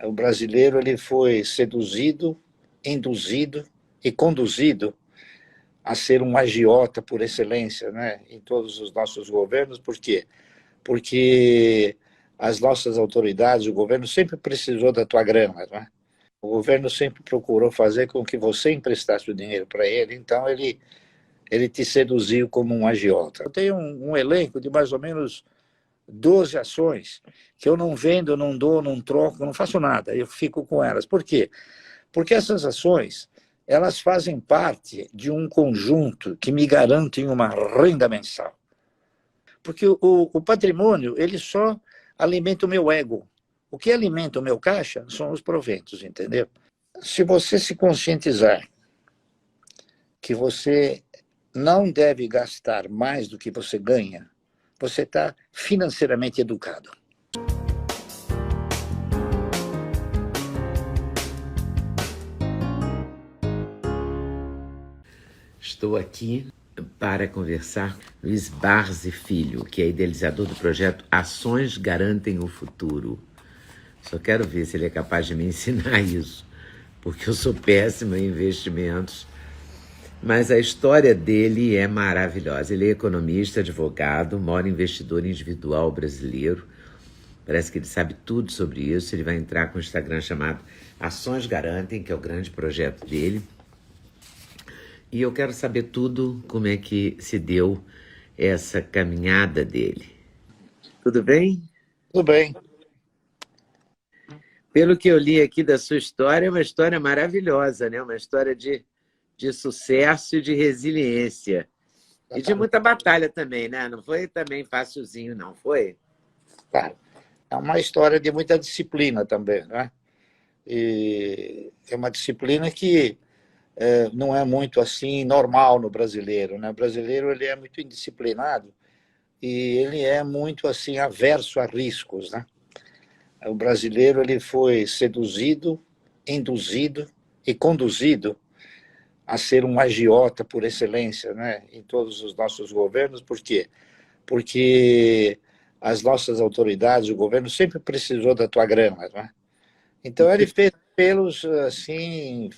O brasileiro ele foi seduzido, induzido e conduzido a ser um agiota por excelência, né, em todos os nossos governos. Por quê? Porque as nossas autoridades, o governo sempre precisou da tua grana, né? O governo sempre procurou fazer com que você emprestasse o dinheiro para ele, então ele te seduziu como um agiota. Eu tenho um elenco de mais ou menos 12 ações que eu não vendo, não dou, não troco, não faço nada, eu fico com elas. Por quê? Porque essas ações, elas fazem parte de um conjunto que me garantem uma renda mensal. Porque o patrimônio, ele só alimenta o meu ego. O que alimenta o meu caixa são os proventos, entendeu? Se você se conscientizar que você não deve gastar mais do que você ganha, você está financeiramente educado. Estou aqui para conversar com Luiz Barsi Filho, que é idealizador do projeto Ações Garantem o Futuro. Só quero ver se ele é capaz de me ensinar isso, porque eu sou péssima em investimentos. Mas a história dele é maravilhosa. Ele é economista, advogado, maior investidor individual brasileiro. Parece que ele sabe tudo sobre isso. Ele vai entrar com um Instagram chamado Ações Garantem, que é o grande projeto dele. E eu quero saber tudo, como é que se deu essa caminhada dele. Tudo bem? Tudo bem. Pelo que eu li aqui da sua história, é uma história maravilhosa, né? Uma história de sucesso e de resiliência. E de muita batalha também, né? Não foi também facilzinho, não foi? Claro. É uma história de muita disciplina também, né? E é uma disciplina que não é muito assim normal no brasileiro, né? O brasileiro ele é muito indisciplinado e ele é muito assim averso a riscos, né? O brasileiro ele foi seduzido, induzido e conduzido a ser um agiota por excelência, né? Em todos os nossos governos. Por quê? Porque as nossas autoridades, o governo sempre precisou da tua grana, né? Então ele fez apelos assim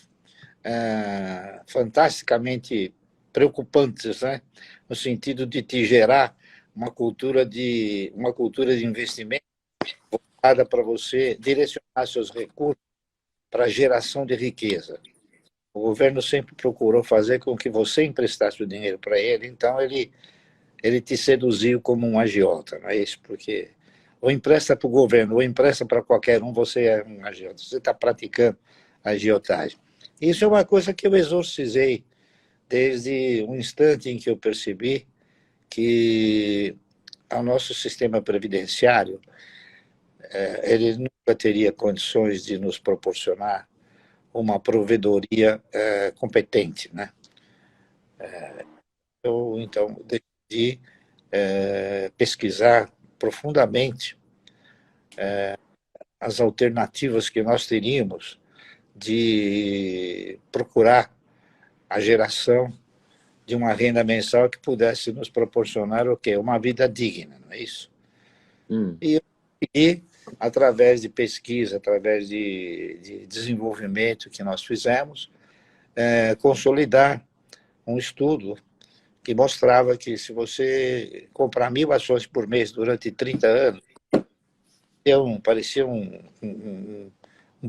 fantasticamente preocupantes, né? No sentido de te gerar uma cultura de investimento voltada para você direcionar seus recursos para a geração de riqueza. O governo sempre procurou fazer com que você emprestasse o dinheiro para ele, então ele te seduziu como um agiota, não é isso? Porque ou empresta para o governo, ou empresta para qualquer um, você é um agiota, você está praticando agiotagem. Isso é uma coisa que eu exorcizei desde o instante em que eu percebi que o nosso sistema previdenciário ele nunca teria condições de nos proporcionar uma provedoria competente, né? Eu, então, decidi pesquisar profundamente as alternativas que nós teríamos de procurar a geração de uma renda mensal que pudesse nos proporcionar o quê? Uma vida digna, não é isso? E eu consegui, através de pesquisa, através de desenvolvimento que nós fizemos, consolidar um estudo que mostrava que se você comprar 1.000 ações por mês durante 30 anos, parecia um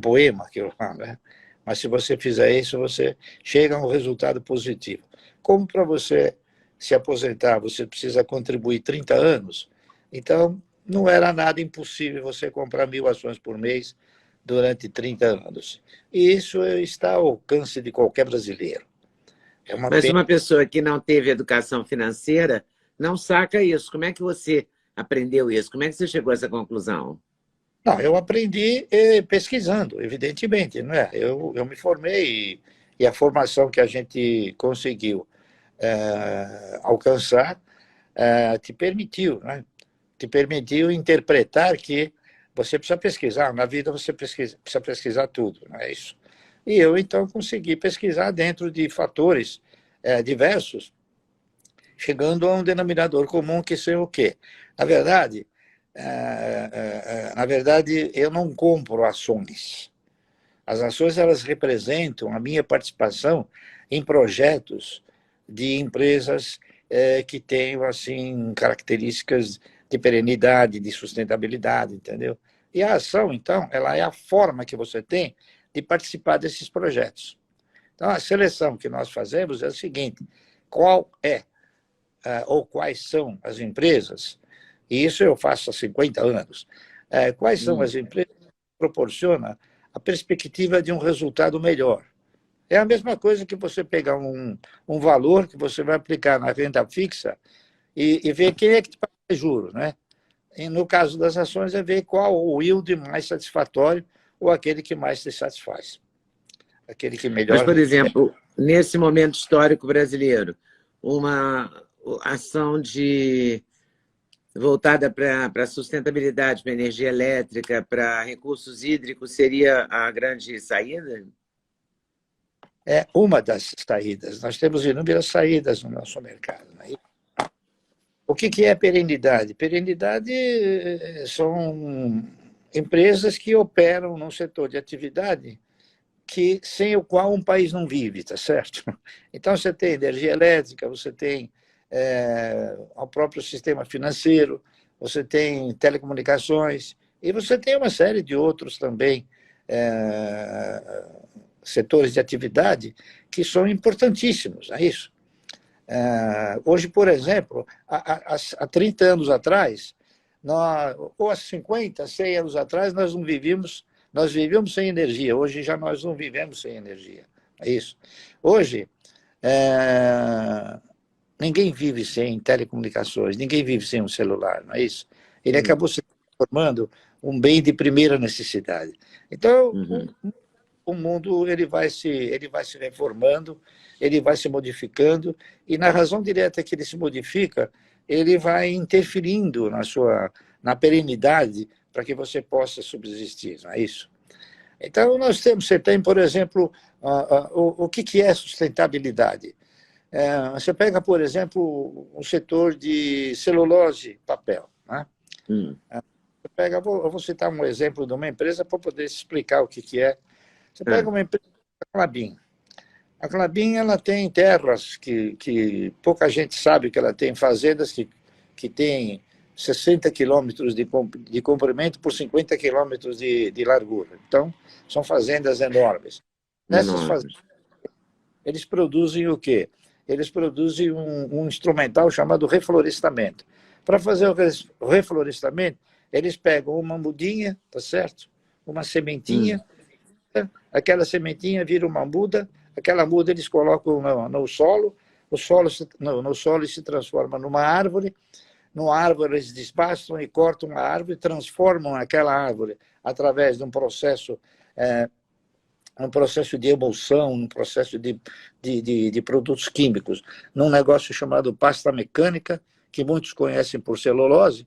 poema, que eu falo, né? Mas se você fizer isso, você chega a um resultado positivo. Como para você se aposentar, você precisa contribuir 30 anos, então não era nada impossível você comprar 1.000 ações por mês durante 30 anos. E isso está ao alcance de qualquer brasileiro. Mas uma pessoa que não teve educação financeira não saca isso. Como é que você aprendeu isso? Como é que você chegou a essa conclusão? Não, eu aprendi pesquisando, evidentemente, não é? Eu me formei e a formação que a gente conseguiu alcançar te permitiu, né? Te permitiu interpretar que você precisa pesquisar. Na vida você precisa pesquisar tudo, não é isso? E eu, então, consegui pesquisar dentro de fatores diversos, chegando a um denominador comum que seja o quê? Na verdade, Na verdade, eu não compro ações. As ações, elas representam a minha participação em projetos de empresas que tenham, assim, características de perenidade, de sustentabilidade, entendeu? E a ação, então, ela é a forma que você tem de participar desses projetos. Então, a seleção que nós fazemos é o seguinte: qual é, ou quais são as empresas, e isso eu faço há 50 anos, quais são as empresas que proporcionam a perspectiva de um resultado melhor. É a mesma coisa que você pegar um valor que você vai aplicar na renda fixa e ver quem é que te paga juros, né? E no caso das ações, é ver qual o yield mais satisfatório ou aquele que mais te satisfaz. Aquele que Mas, melhor... por exemplo, nesse momento histórico brasileiro, uma ação voltada para a sustentabilidade, para energia elétrica, para recursos hídricos, seria a grande saída? É uma das saídas. Nós temos inúmeras saídas no nosso mercado, né? O que é perenidade? Perenidade são empresas que operam num setor de atividade sem o qual um país não vive, tá certo? Então, você tem energia elétrica, você tem o próprio sistema financeiro, você tem telecomunicações, e você tem uma série de outros também setores de atividade que são importantíssimos, não é isso? Hoje, por exemplo, há 30 anos atrás, ou há 50, 100 anos atrás, nós vivíamos sem energia. Hoje já nós não vivemos sem energia. É isso. Hoje, ninguém vive sem telecomunicações, ninguém vive sem um celular, não é isso? Ele acabou se transformando um bem de primeira necessidade. Então, o mundo ele vai se reformando, ele vai se modificando, e na razão direta que ele se modifica, ele vai interferindo na perenidade para que você possa subsistir, não é isso? Então, você tem, por exemplo, o que é sustentabilidade? Você pega, por exemplo, o setor de celulose, papel, né? Eu vou citar um exemplo de uma empresa para poder explicar o que é. Você pega uma empresa, a Klabin. A Klabin, ela tem terras que pouca gente sabe que ela tem, fazendas que têm 60 quilômetros de comprimento por 50 quilômetros de largura. Então, são fazendas enormes. Nessas fazendas, eles produzem o quê? Eles produzem um instrumental chamado reflorestamento. Para fazer o reflorestamento, eles pegam uma mudinha, tá certo? Uma sementinha, aquela sementinha vira uma muda, aquela muda eles colocam no solo, no solo se transforma numa árvore, no árvore eles desbastam e cortam a árvore, transformam aquela árvore através de um processo de emulsão, um processo de produtos químicos, num negócio chamado pasta mecânica, que muitos conhecem por celulose.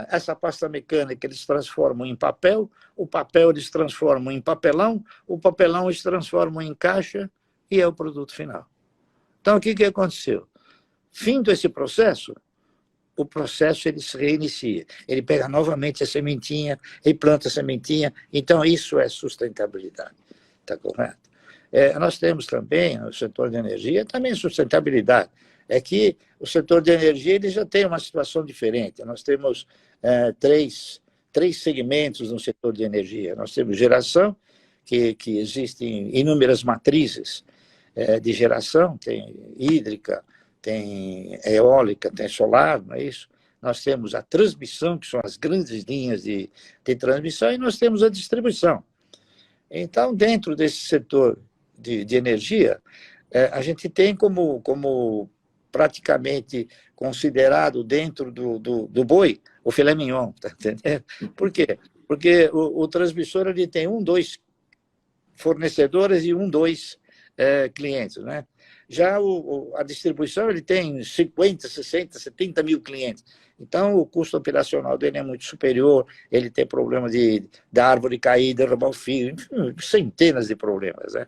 Essa pasta mecânica eles transformam em papel, o papel eles transformam em papelão, o papelão eles transformam em caixa e é o produto final. Então, o que aconteceu? Findo esse processo, o processo ele se reinicia. Ele pega novamente a sementinha, ele planta a sementinha. Então, isso é sustentabilidade. Está correto? Nós temos também, no setor de energia, também sustentabilidade. É que o setor de energia ele já tem uma situação diferente. Nós temos três segmentos no setor de energia. Nós temos geração, que existem inúmeras matrizes de geração, tem hídrica, tem eólica, tem solar, não é isso? Nós temos a transmissão, que são as grandes linhas de transmissão, e nós temos a distribuição. Então, dentro desse setor de energia, a gente tem como praticamente considerado dentro do boi o filé mignon, tá entendendo? Por quê? Porque o transmissor ele tem 2 fornecedores e 2 clientes, né? Já a distribuição ele tem 50, 60, 70 mil clientes. Então, o custo operacional dele é muito superior, ele tem problema da árvore cair, derrubar o fio, enfim, centenas de problemas, né?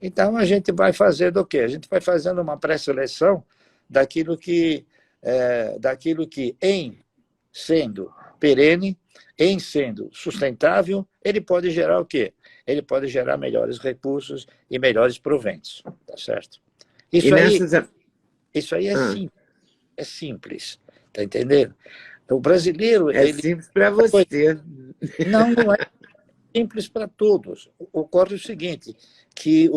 Então, a gente vai fazendo o quê? A gente vai fazendo uma pré-seleção daquilo que, em sendo perene, em sendo sustentável, ele pode gerar o quê? Ele pode gerar melhores recursos e melhores proventos, tá certo? E nessas... Isso aí é simples, tá entendendo? O brasileiro, É ele... simples para você. Não, não é simples para todos. Ocorre o seguinte, que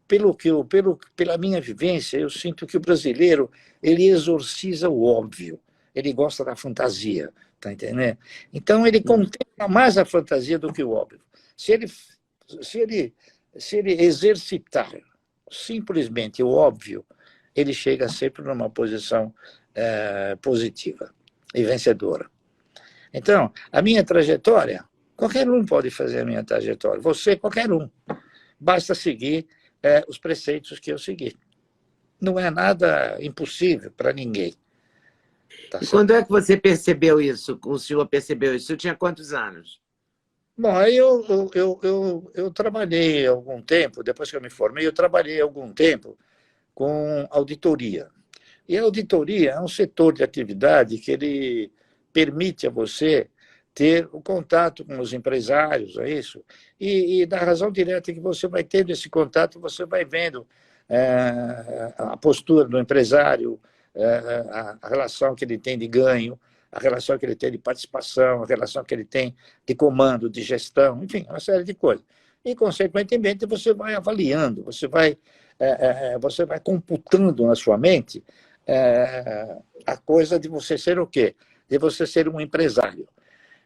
pela minha vivência, eu sinto que o brasileiro, ele exorciza o óbvio, ele gosta da fantasia, tá entendendo? Então, ele contempla mais a fantasia do que o óbvio. Se ele exercitar simplesmente o óbvio, ele chega sempre numa posição positiva e vencedora. Então, a minha trajetória, qualquer um pode fazer a minha trajetória, você, qualquer um. Basta seguir os preceitos que eu segui. Não é nada impossível para ninguém. Tá E certo? quando é que você percebeu isso? O senhor percebeu isso? O senhor tinha quantos anos? Bom, aí eu trabalhei algum tempo, depois que eu me formei, eu trabalhei algum tempo com auditoria. E a auditoria é um setor de atividade que ele permite a você ter o contato com os empresários, é isso? E da razão direta que você vai tendo esse contato, você vai vendo a postura do empresário, a relação que ele tem de ganho, a relação que ele tem de participação, a relação que ele tem de comando, de gestão, enfim, uma série de coisas. E, consequentemente, você vai avaliando, você vai computando na sua mente a coisa de você ser o quê? De você ser um empresário.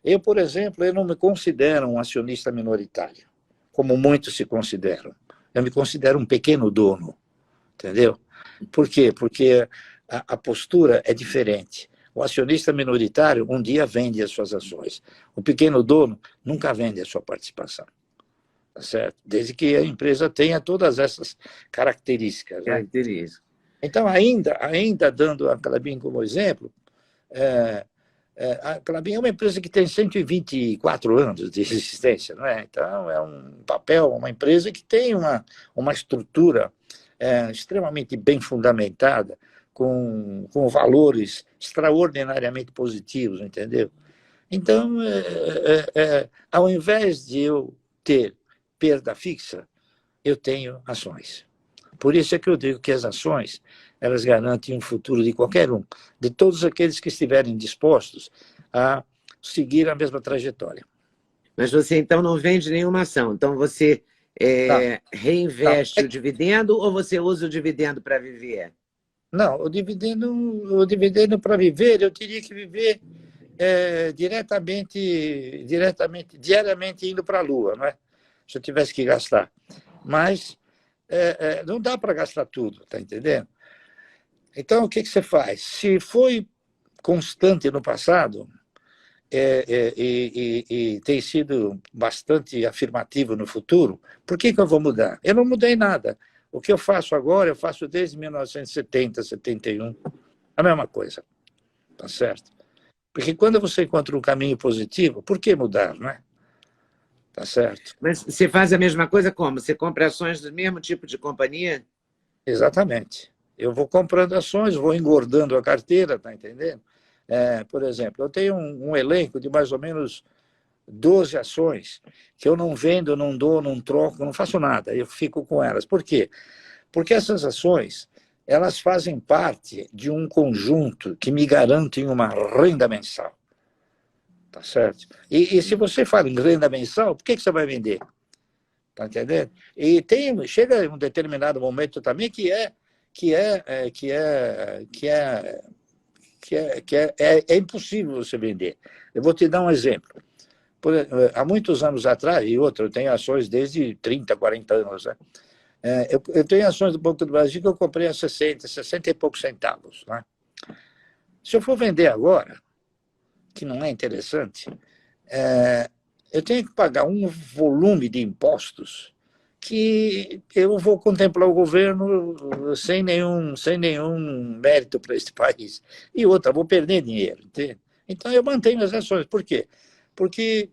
Eu, por exemplo, eu não me considero um acionista minoritário, como muitos se consideram. Eu me considero um pequeno dono, entendeu? Por quê? Porque a postura é diferente. O acionista minoritário um dia vende as suas ações. O pequeno dono nunca vende a sua participação. Tá certo? Desde que a empresa tenha todas essas características. Né? Então, ainda dando a Klabin como exemplo, a Klabin é uma empresa que tem 124 anos de existência, não é? Então, é um papel, uma empresa que tem uma estrutura extremamente bem fundamentada, com valores extraordinariamente positivos, entendeu? Então, ao invés de eu ter perda fixa, eu tenho ações. Por isso é que eu digo que as ações, elas garantem um futuro de qualquer um, de todos aqueles que estiverem dispostos a seguir a mesma trajetória. Mas você, então, não vende nenhuma ação. Então, você reinveste o dividendo ou você usa o dividendo para viver? Não, o dividendo para viver, eu teria que viver diariamente indo para a Lua, não é? Se eu tivesse que gastar. Mas não dá para gastar tudo, tá entendendo? Então, o que você faz? Se foi constante no passado e tem sido bastante afirmativo no futuro, por que eu vou mudar? Eu não mudei nada. O que eu faço agora, eu faço desde 1970, 71, a mesma coisa, tá certo? Porque quando você encontra um caminho positivo, por que mudar, não é? Tá certo? Mas você faz a mesma coisa como? Você compra ações do mesmo tipo de companhia? Exatamente. Eu vou comprando ações, vou engordando a carteira, tá entendendo? Por exemplo, eu tenho um elenco de mais ou menos 12 ações que eu não vendo, não dou, não troco, não faço nada, eu fico com elas. Por quê? Porque essas ações, elas fazem parte de um conjunto que me garantem uma renda mensal. Tá certo? E se você fala em renda mensal, por que você vai vender? Tá entendendo? E chega um determinado momento também que é impossível você vender. Eu vou te dar um exemplo. Há muitos anos atrás, e outro, eu tenho ações desde 30, 40 anos, né? Eu tenho ações do Banco do Brasil que eu comprei a 60 e poucos centavos. Né? Se eu for vender agora, que não é interessante, eu tenho que pagar um volume de impostos que eu vou contemplar o governo sem nenhum mérito para esse país. E outra, vou perder dinheiro. Entende? Então, eu mantenho as ações. Por quê? Porque,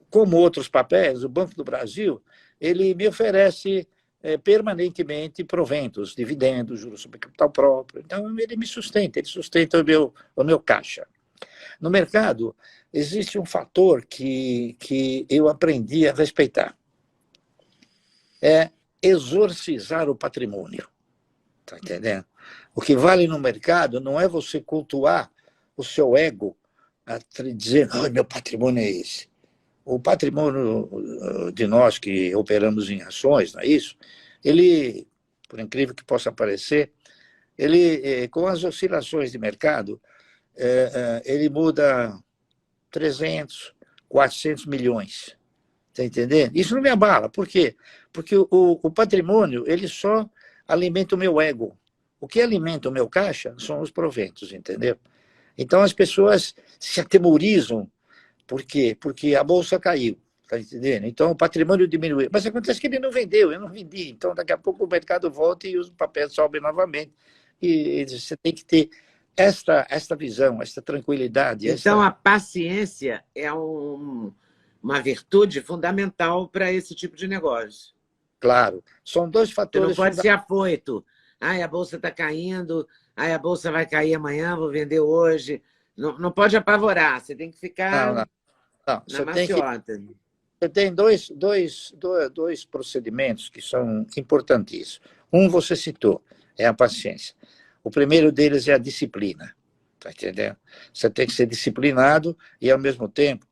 como outros papéis, o Banco do Brasil, ele me oferece permanentemente proventos, dividendos, juros sobre capital próprio. Então, ele me sustenta, ele sustenta o meu caixa. No mercado, existe um fator que eu aprendi a respeitar. É exorcizar o patrimônio. Está entendendo? O que vale no mercado não é você cultuar o seu ego, dizendo, oh, meu patrimônio é esse. O patrimônio de nós que operamos em ações, não é isso? Ele, por incrível que possa parecer, ele, com as oscilações de mercado, ele muda 300, 400 milhões. Está entendendo? Isso não me abala. Por quê? Porque o patrimônio ele só alimenta o meu ego. O que alimenta o meu caixa são os proventos, entendeu? Então as pessoas se atemorizam. Por quê? Porque a bolsa caiu. Está entendendo? Então o patrimônio diminuiu. Mas acontece que ele não vendeu, eu não vendi. Então daqui a pouco o mercado volta e os papéis sobem novamente. E você tem que ter esta visão, esta tranquilidade. Então, a paciência é uma virtude fundamental para esse tipo de negócio. Claro. São dois Você fatores. não pode ser afoito. Ai, a bolsa está caindo, ai, a bolsa vai cair amanhã, vou vender hoje. Não, não pode apavorar, você tem que ficar Não. na maciota. Você tem dois procedimentos que são importantíssimos. Um você citou, é a paciência. O primeiro deles é a disciplina. Está entendendo? Você tem que ser disciplinado e, ao mesmo tempo,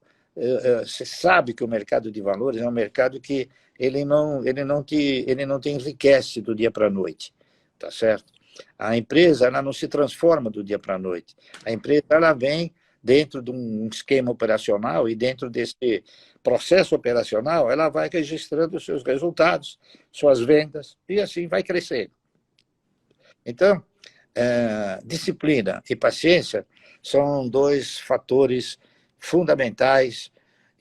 você sabe que o mercado de valores é um mercado que ele não te enriquece do dia para a noite. Tá certo? A empresa ela não se transforma do dia para a noite. A empresa ela vem dentro de um esquema operacional e dentro desse processo operacional ela vai registrando os seus resultados, suas vendas e assim vai crescendo. Então, disciplina e paciência são dois fatores fundamentais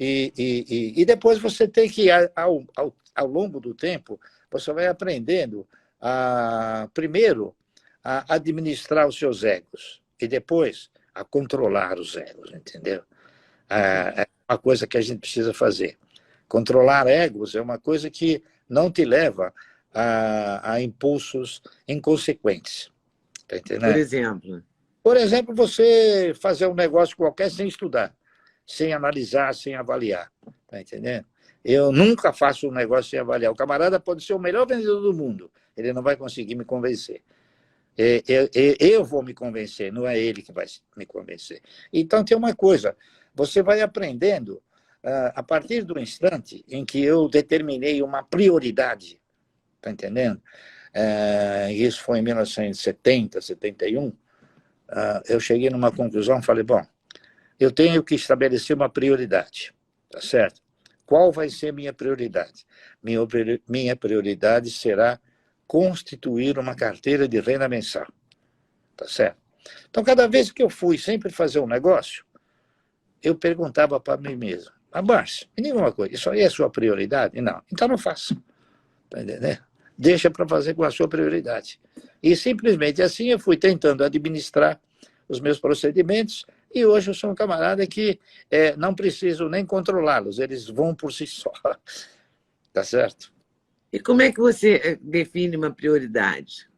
e depois você tem que, ao longo do tempo, você vai aprendendo primeiro a administrar os seus egos e depois a controlar os egos, entendeu? É uma coisa que a gente precisa fazer. Controlar egos é uma coisa que não te leva a impulsos inconsequentes. Tá entendendo? Por exemplo? Por exemplo, você fazer um negócio qualquer sem estudar, sem analisar, sem avaliar. Tá entendendo? Eu nunca faço um negócio sem avaliar. O camarada pode ser o melhor vendedor do mundo, ele não vai conseguir me convencer. Eu vou me convencer, não é ele que vai me convencer. Então, tem uma coisa, você vai aprendendo a partir do instante em que eu determinei uma prioridade, tá entendendo? Isso foi em 1970, 71, eu cheguei numa conclusão, falei, bom, eu tenho que estabelecer uma prioridade, tá certo? Qual vai ser minha prioridade? Minha prioridade será constituir uma carteira de renda mensal, tá certo? Então, cada vez que eu fui sempre fazer um negócio, eu perguntava para mim mesmo, Márcio, me diga uma coisa, isso aí é a sua prioridade? Não, então não faça, tá entendendo? Deixa para fazer com a sua prioridade. E simplesmente assim eu fui tentando administrar os meus procedimentos e hoje eu sou um camarada que não preciso nem controlá-los, eles vão por si só. Tá certo? E como é que você define uma prioridade?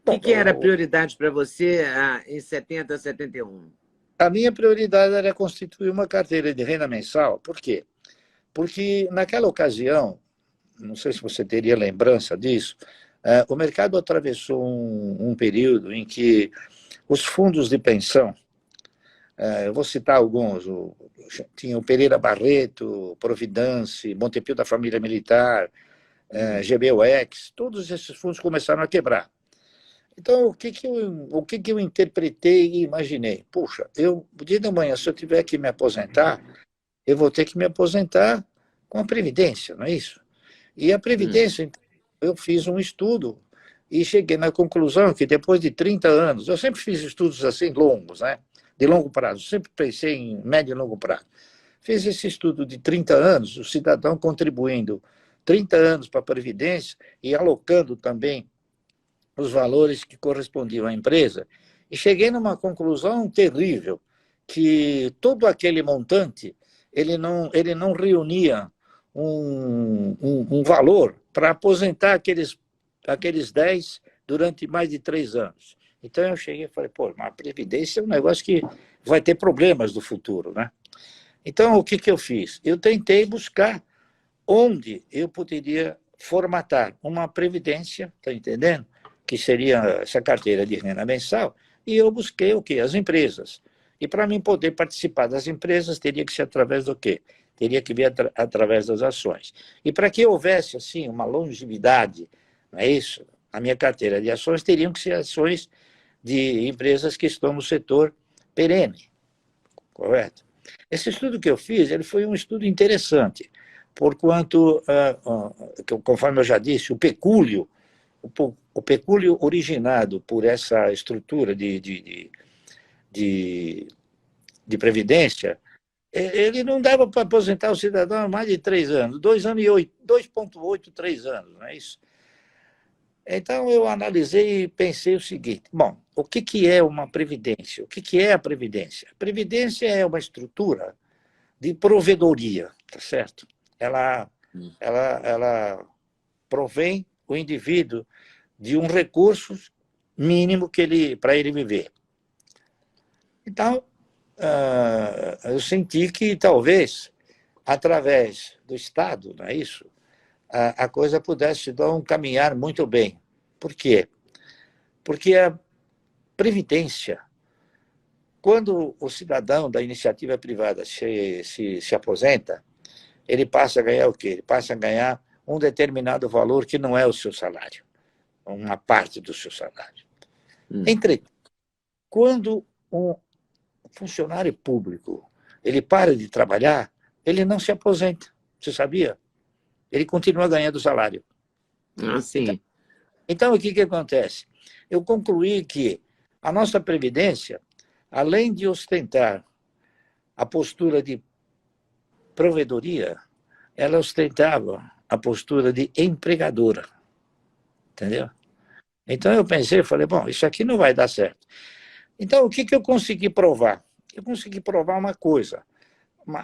O que era prioridade para você em 70, 71? A minha prioridade era constituir uma carteira de renda mensal. Por quê? Porque naquela ocasião, não sei se você teria lembrança disso, o mercado atravessou um período em que os fundos de pensão, eu vou citar alguns, tinha o Pereira Barreto, Providence, Montepio da Família Militar, GBUX, todos esses fundos começaram a quebrar. Então, o que eu interpretei e imaginei? Puxa, o dia da manhã, se eu tiver que me aposentar, eu vou ter que me aposentar com a Previdência, não é isso? E a Previdência, eu fiz um estudo e cheguei na conclusão que depois de 30 anos, eu sempre fiz estudos assim longos, né? De longo prazo, sempre pensei em médio e longo prazo. Fiz esse estudo de 30 anos, o cidadão contribuindo 30 anos para a Previdência e alocando também os valores que correspondiam à empresa, e cheguei numa conclusão terrível, que todo aquele montante, ele não reunia um valor para aposentar aqueles 10 durante mais de 3 anos. Então eu cheguei e falei, pô, mas a Previdência é um negócio que vai ter problemas no futuro, né? Então, o que eu fiz? Eu tentei buscar onde eu poderia formatar uma previdência, está entendendo? Que seria essa carteira de renda mensal, e eu busquei o quê? As empresas. E para mim poder participar das empresas, teria que ser através do quê? Teria que vir através das ações. E para que houvesse, assim, uma longevidade, não é isso? A minha carteira de ações teriam que ser ações de empresas que estão no setor perene, correto? Esse estudo que eu fiz, ele foi um estudo interessante, porquanto, conforme eu já disse, o pecúlio originado por essa estrutura de previdência, ele não dava para aposentar o cidadão há mais de 3 anos, 2,8, 3 anos, não é isso? Então, eu analisei e pensei o seguinte, bom, o que é uma previdência? O que é a previdência? A previdência é uma estrutura de provedoria, tá certo? Ela provém o indivíduo de um recurso mínimo para ele viver. Então, eu senti que talvez, através do Estado, não é isso? A coisa pudesse dar um caminhar muito bem. Por quê? Porque a previdência, quando o cidadão da iniciativa privada se aposenta, ele passa a ganhar o quê? Ele passa a ganhar um determinado valor que não é o seu salário, uma parte do seu salário. Entretanto, quando um funcionário público ele para de trabalhar, ele não se aposenta. Você sabia? Ele continua ganhando salário. Sim. Então, o que acontece? Eu concluí que a nossa Previdência, além de ostentar a postura de provedoria, ela ostentava a postura de empregadora. Entendeu? Então, eu pensei, falei, bom, isso aqui não vai dar certo. Então, o que eu consegui provar? Eu consegui provar uma coisa.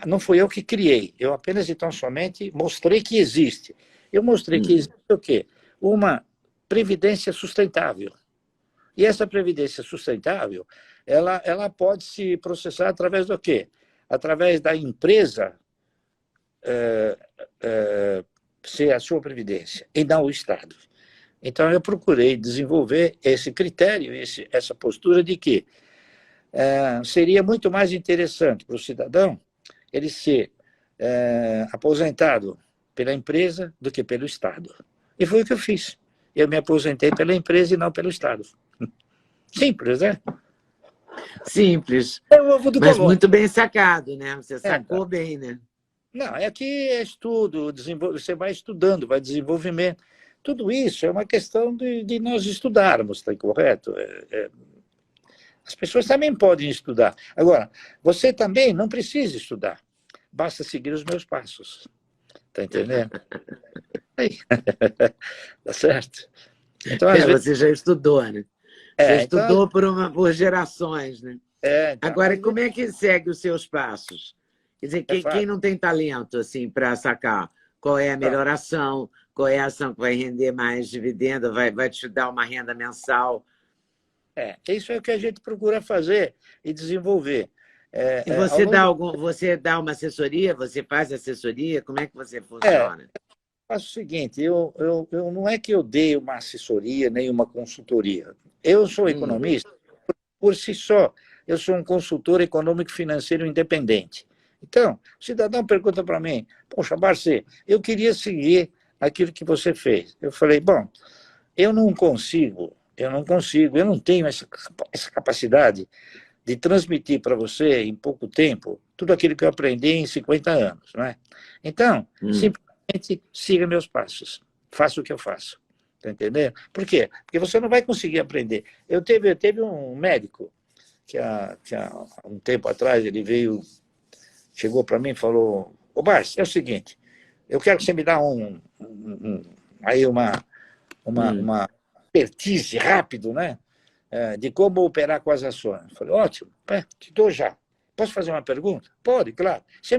Não fui eu que criei, eu apenas e tão somente mostrei que existe. Eu mostrei que existe o quê? Uma previdência sustentável. E essa previdência sustentável, ela pode se processar através do quê? Através da empresa ser a sua previdência, e não o Estado. Então, eu procurei desenvolver esse critério, essa postura de que seria muito mais interessante para o cidadão ele ser aposentado pela empresa do que pelo Estado. E foi o que eu fiz. Eu me aposentei pela empresa e não pelo Estado. Simples, né? Simples. É o ovo do Mas colono. muito bem sacado, né? Você sacou Tá. bem, né? Não, aqui é estudo, você vai estudando, vai desenvolvimento. Tudo isso é uma questão de nós estudarmos, está correto? As pessoas também podem estudar. Agora, você também não precisa estudar. Basta seguir os meus passos. Está entendendo? Aí. Tá certo? Então, às vezes... Você já estudou, né? Você estudou então... por gerações, né? Então, agora, como é que segue os seus passos? Quer dizer, quem não tem talento assim, para sacar qual é a melhor ação, qual é a ação que vai render mais dividendo, vai te dar uma renda mensal? Isso é o que a gente procura fazer e desenvolver. E você dá uma assessoria? Você faz assessoria? Como é que você funciona? Eu faço o seguinte, eu não é que eu dei uma assessoria nem uma consultoria. Eu sou economista, por si só, eu sou um consultor econômico financeiro independente. Então, o cidadão pergunta para mim, poxa, Barcê, eu queria seguir aquilo que você fez. Eu falei, bom, eu não tenho essa capacidade de transmitir para você, em pouco tempo, tudo aquilo que eu aprendi em 50 anos. Não é? Então, simplesmente siga meus passos, faça o que eu faço. Está entendendo? Por quê? Porque você não vai conseguir aprender. Teve um médico que há um tempo atrás, ele chegou para mim e falou, ô Barça, é o seguinte, eu quero que você me dá uma expertise rápido, né? De como operar com as ações. Eu falei, ótimo, te dou já. Posso fazer uma pergunta? Pode, claro. Você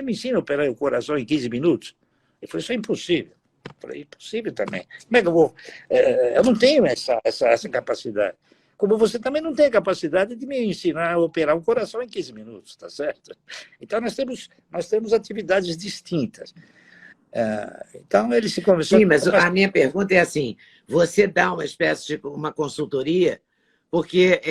me ensina a operar o coração em 15 minutos? Ele falou, isso é impossível. Eu falei, impossível também. Como é que eu vou? Eu não tenho essa capacidade. como você também não tem a capacidade de me ensinar a operar um coração em 15 minutos, tá certo? Então, nós temos atividades distintas. Então, ele se conversou... Sim, mas a minha pergunta é assim, você dá uma espécie de uma consultoria, porque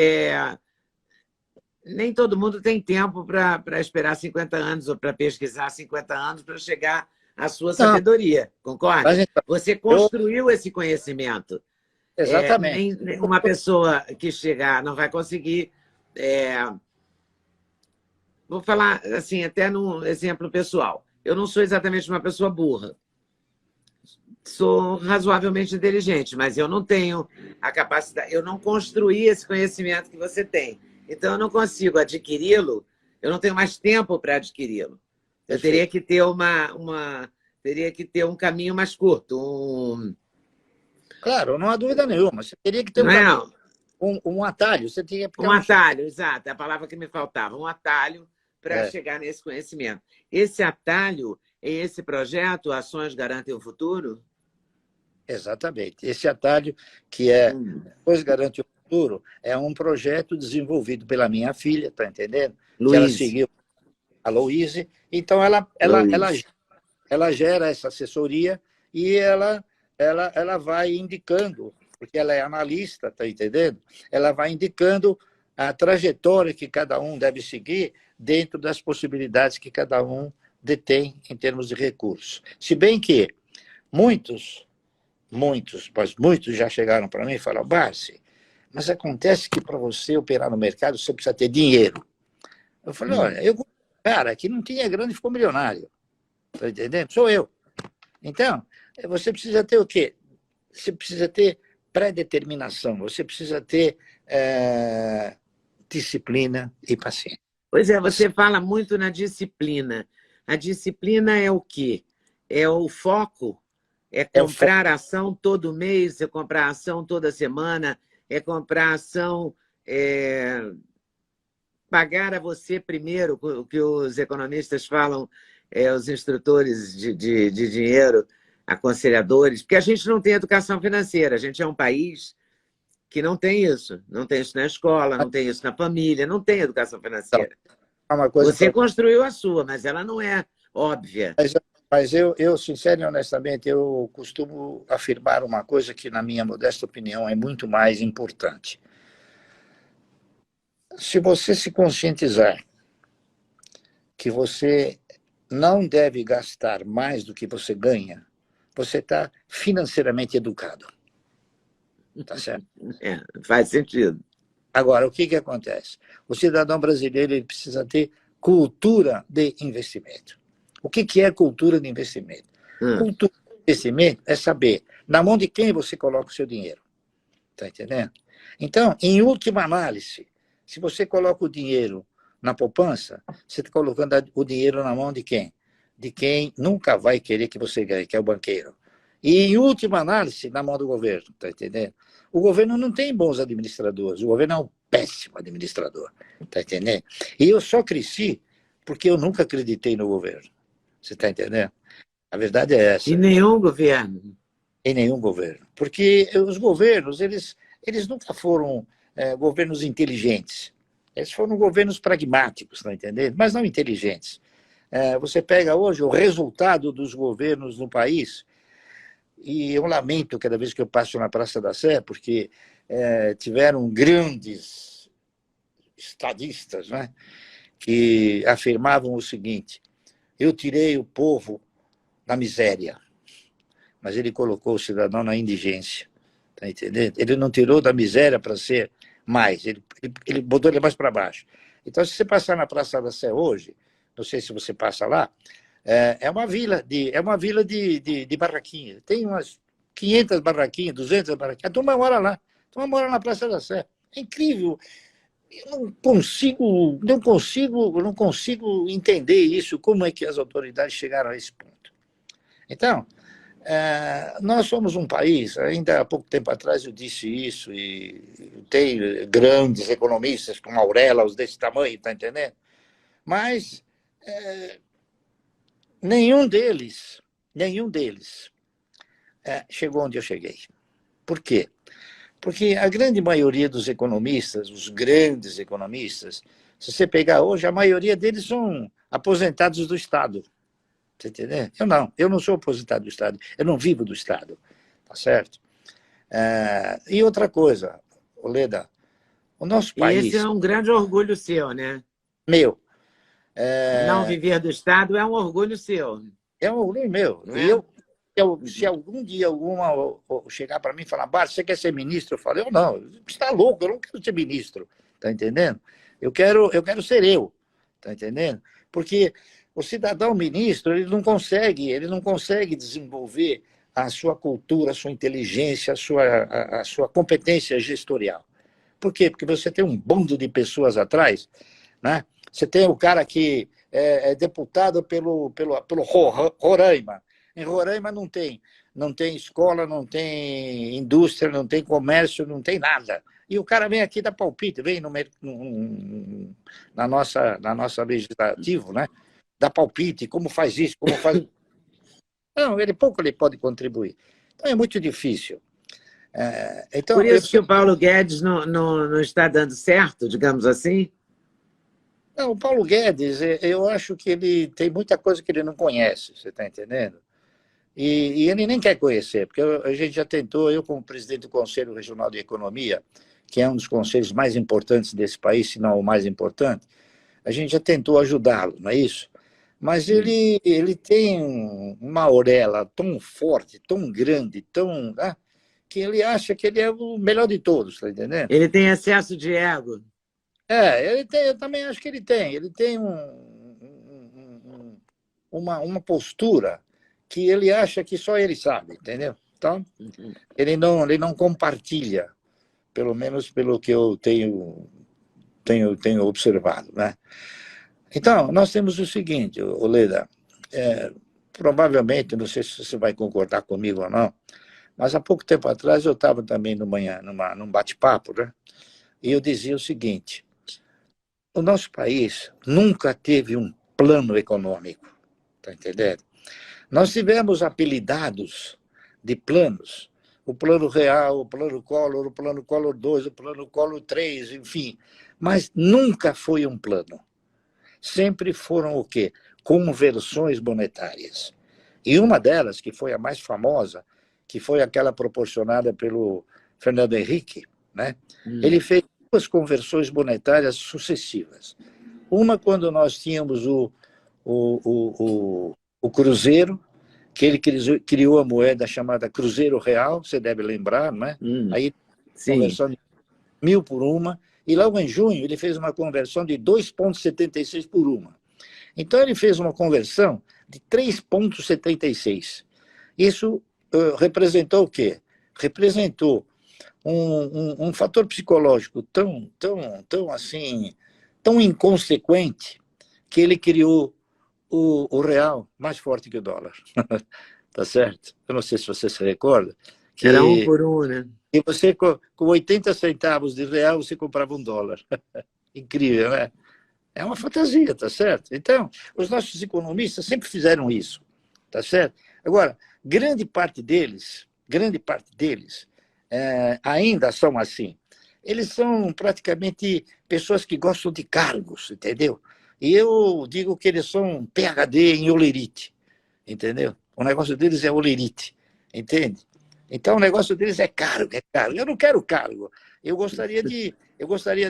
nem todo mundo tem tempo para esperar 50 anos ou para pesquisar 50 anos para chegar à sua Não, sabedoria, concorda? mas então, Você construiu esse conhecimento. exatamente. Nem uma pessoa que chegar não vai conseguir. Vou falar assim, até num exemplo pessoal. Eu não sou exatamente uma pessoa burra. Sou razoavelmente inteligente, mas eu não tenho a capacidade, eu não construí esse conhecimento que você tem. Então, eu não consigo adquiri-lo, eu não tenho mais tempo para adquiri-lo. Eu teria que ter teria que ter um caminho mais curto. Claro, não há dúvida nenhuma. Você teria que ter um Não é? caminho, um atalho. Você teria que Um atalho, exato, é a palavra que me faltava. Um atalho para chegar nesse conhecimento. Esse atalho é esse projeto, Ações Garantem o Futuro? Exatamente. Esse atalho, que Depois Garante o Futuro, é um projeto desenvolvido pela minha filha, está entendendo? Que ela Luiz. seguiu a Louise. Então, ela gera essa assessoria e ela vai indicando, porque ela é analista, está entendendo? Ela vai indicando a trajetória que cada um deve seguir dentro das possibilidades que cada um detém em termos de recursos. Se bem que muitos já chegaram para mim e falaram, Barsi, mas acontece que para você operar no mercado você precisa ter dinheiro. Eu falei, olha, eu cara que não tinha grana e ficou milionário. Está entendendo? Sou eu. Então, você precisa ter o quê? Você precisa ter pré-determinação, você precisa ter disciplina e paciência. Pois é, você fala muito na disciplina. A disciplina é o quê? É o foco? É comprar ação todo mês, é comprar ação toda semana, é comprar ação, pagar a você primeiro, o que os economistas falam, os instrutores de dinheiro, aconselhadores, porque a gente não tem educação financeira, a gente é um país que não tem isso. Não tem isso na escola, não tem isso na família, não tem educação financeira. Você construiu a sua, mas ela não é óbvia. Mas eu, sincero e honestamente, eu costumo afirmar uma coisa que, na minha modesta opinião, é muito mais importante. Se você se conscientizar que você não deve gastar mais do que você ganha, você está financeiramente educado. Tá certo? Faz sentido. Agora, o que acontece? O cidadão brasileiro ele precisa ter cultura de investimento. O que é cultura de investimento? Cultura de investimento é saber na mão de quem você coloca o seu dinheiro. Está entendendo? Então, em última análise, se você coloca o dinheiro na poupança, você está colocando o dinheiro na mão de quem? De quem nunca vai querer que você ganhe, que é o banqueiro. E, em última análise, na mão do governo. Está entendendo? O governo não tem bons administradores, o governo é um péssimo administrador. Está entendendo? E eu só cresci porque eu nunca acreditei no governo. Você está entendendo? A verdade é essa. Em nenhum governo. Em nenhum governo. Porque os governos, eles nunca foram governos inteligentes. Eles foram governos pragmáticos, está entendendo? Mas não inteligentes. Você pega hoje o resultado dos governos no país, e eu lamento cada vez que eu passo na Praça da Sé, porque tiveram grandes estadistas, né, que afirmavam o seguinte: eu tirei o povo da miséria, mas ele colocou o cidadão na indigência. Está entendendo? Ele não tirou da miséria para ser mais, ele botou ele mais para baixo. Então, se você passar na Praça da Sé hoje, não sei se você passa lá, é uma vila de barraquinhas. Tem umas 500 barraquinhas, 200 barraquinhas. A turma mora lá. A turma mora na Praça da Sé. É incrível. Eu não consigo entender isso, como é que as autoridades chegaram a esse ponto. Então, nós somos um país, ainda há pouco tempo atrás eu disse isso, e tem grandes economistas, como Aurelos, desse tamanho, está entendendo? Mas nenhum deles chegou onde eu cheguei. Por quê? Porque a grande maioria dos economistas, os grandes economistas, se você pegar hoje, a maioria deles são aposentados do Estado. Você entendeu? Eu não sou aposentado do Estado, eu não vivo do Estado, tá certo? E outra coisa, Oleda, o nosso Esse país, é um grande orgulho seu, né? meu, Não viver do Estado é um orgulho seu, é um orgulho meu. não E é? se algum dia alguma chegar para mim e falar, Bart, você quer ser ministro? Eu falei, eu não, você está louco, eu não quero ser ministro, tá entendendo? Eu quero ser eu, tá entendendo? Porque o cidadão ministro, ele não consegue desenvolver a sua cultura, a sua inteligência, a sua competência gestorial. Por quê? Porque você tem um bando de pessoas atrás, né? Você tem o cara que é deputado pelo Roraima. Em Roraima não tem escola, não tem indústria, não tem comércio, não tem nada. E o cara vem aqui dar palpite, vem na nossa legislativo, né? Dá palpite, como faz isso, como faz. Não, ele pode contribuir. Então é muito difícil. Por Então, eu isso que o Paulo Guedes não está dando certo, digamos assim? Não, o Paulo Guedes, eu acho que ele tem muita coisa que ele não conhece, você está entendendo? E ele nem quer conhecer, porque a gente já tentou, eu como presidente do Conselho Regional de Economia, que é um dos conselhos mais importantes desse país, se não o mais importante, a gente já tentou ajudá-lo, não é isso? Mas ele tem uma orelha tão forte, tão grande, né, que ele acha que ele é o melhor de todos, está entendendo? Ele tem excesso de ego. Eu também acho que ele tem uma postura que ele acha que só ele sabe, entendeu? Então, ele não compartilha, pelo menos pelo que eu tenho observado, né? Então, nós temos o seguinte, Oleda, provavelmente, não sei se você vai concordar comigo ou não, mas há pouco tempo atrás eu estava também num bate-papo, né? E eu dizia o seguinte: o nosso país nunca teve um plano econômico, tá entendendo? Nós tivemos apelidados de planos, o Plano Real, o Plano Collor 2, o Plano Collor 3, enfim, mas nunca foi um plano. Sempre foram o quê? Conversões monetárias. E uma delas, que foi a mais famosa, que foi aquela proporcionada pelo Fernando Henrique, né? Ele fez duas conversões monetárias sucessivas. Uma quando nós tínhamos o Cruzeiro, que ele criou a moeda chamada Cruzeiro Real, você deve lembrar, não é? Aí, Sim. conversão de 1.000 por uma, e logo em junho ele fez uma conversão de 2,76 por uma. Então ele fez uma conversão de 3,76. Isso representou o quê? Representou um fator psicológico tão assim, tão inconsequente, que ele criou o real mais forte que o dólar. Tá certo? Eu não sei se você se recorda. Era um por um, né? E você, com 80 centavos de real, você comprava um dólar. Incrível, né? É uma fantasia, tá certo? Então, os nossos economistas sempre fizeram isso, tá certo? Agora, grande parte deles ainda são assim. Eles são praticamente pessoas que gostam de cargos, entendeu? E eu digo que eles são PhD em olerite, entendeu? O negócio deles é olerite, entende? Então, o negócio deles é cargo, é cargo. Eu não quero cargo. Eu gostaria de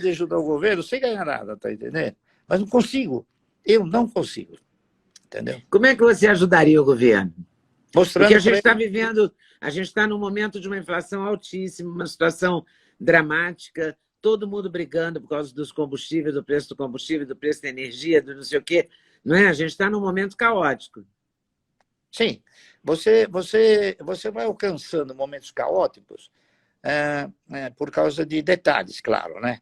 ajudar o governo sem ganhar nada, tá entendendo? Mas não consigo. Eu não consigo, entendeu? Como é que você ajudaria o governo? Mostrando Porque a gente está vivendo, a gente está num momento de uma inflação altíssima, uma situação dramática, todo mundo brigando por causa dos combustíveis, do preço do combustível, do preço da energia, do não sei o quê. Não é? A gente está num momento caótico. Sim, você vai alcançando momentos caóticos por causa de detalhes, claro, né?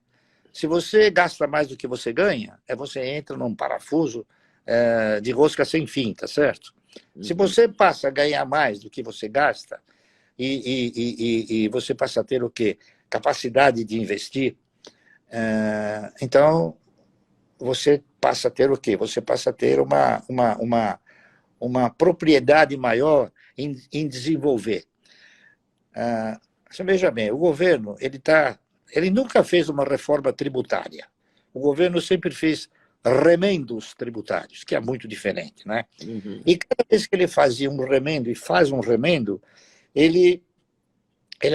Se você gasta mais do que você ganha, você entra num parafuso de rosca sem fim, tá certo? Se você passa a ganhar mais do que você gasta e você passa a ter o quê? Capacidade de investir, então você passa a ter o quê? Você passa a ter uma propriedade maior em desenvolver. Você veja bem, o governo ele nunca fez uma reforma tributária. O governo sempre fez remendos tributários, que é muito diferente, né? Uhum. E cada vez que ele fazia um remendo e faz um remendo, ele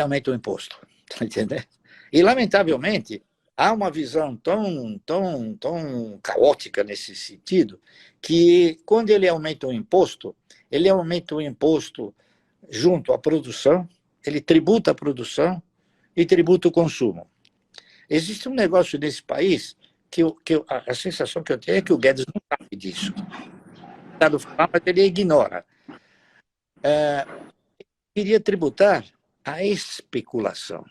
aumenta o imposto, tá entendendo? E, lamentavelmente, há uma visão tão caótica nesse sentido, que quando ele aumenta o imposto junto à produção, ele tributa a produção e tributa o consumo. Existe um negócio nesse país a sensação que eu tenho é que o Guedes não sabe disso. Está falar, mas ele ignora. Queria tributar a especulação,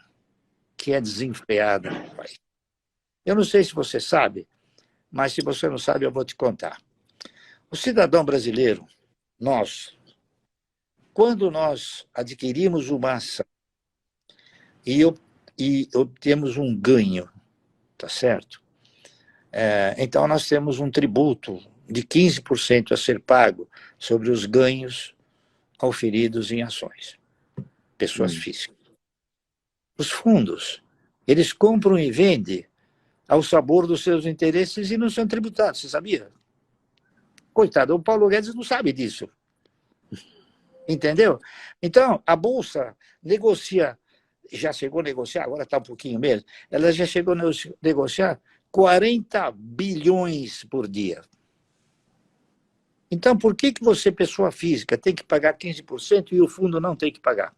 que é desenfreada no país. Eu não sei se você sabe, mas se você não sabe, eu vou te contar. O cidadão brasileiro, quando nós adquirimos uma ação e obtemos um ganho, tá certo? Então, nós temos um tributo de 15% a ser pago sobre os ganhos auferidos em ações, pessoas físicas. Os fundos, eles compram e vendem ao sabor dos seus interesses e não são tributados, você sabia? Coitado, o Paulo Guedes não sabe disso. Entendeu? Então, a Bolsa negocia, já chegou a negociar, agora está um pouquinho menos, ela já chegou a negociar 40 bilhões por dia. Então, por que você, pessoa física, tem que pagar 15% e o fundo não tem que pagar?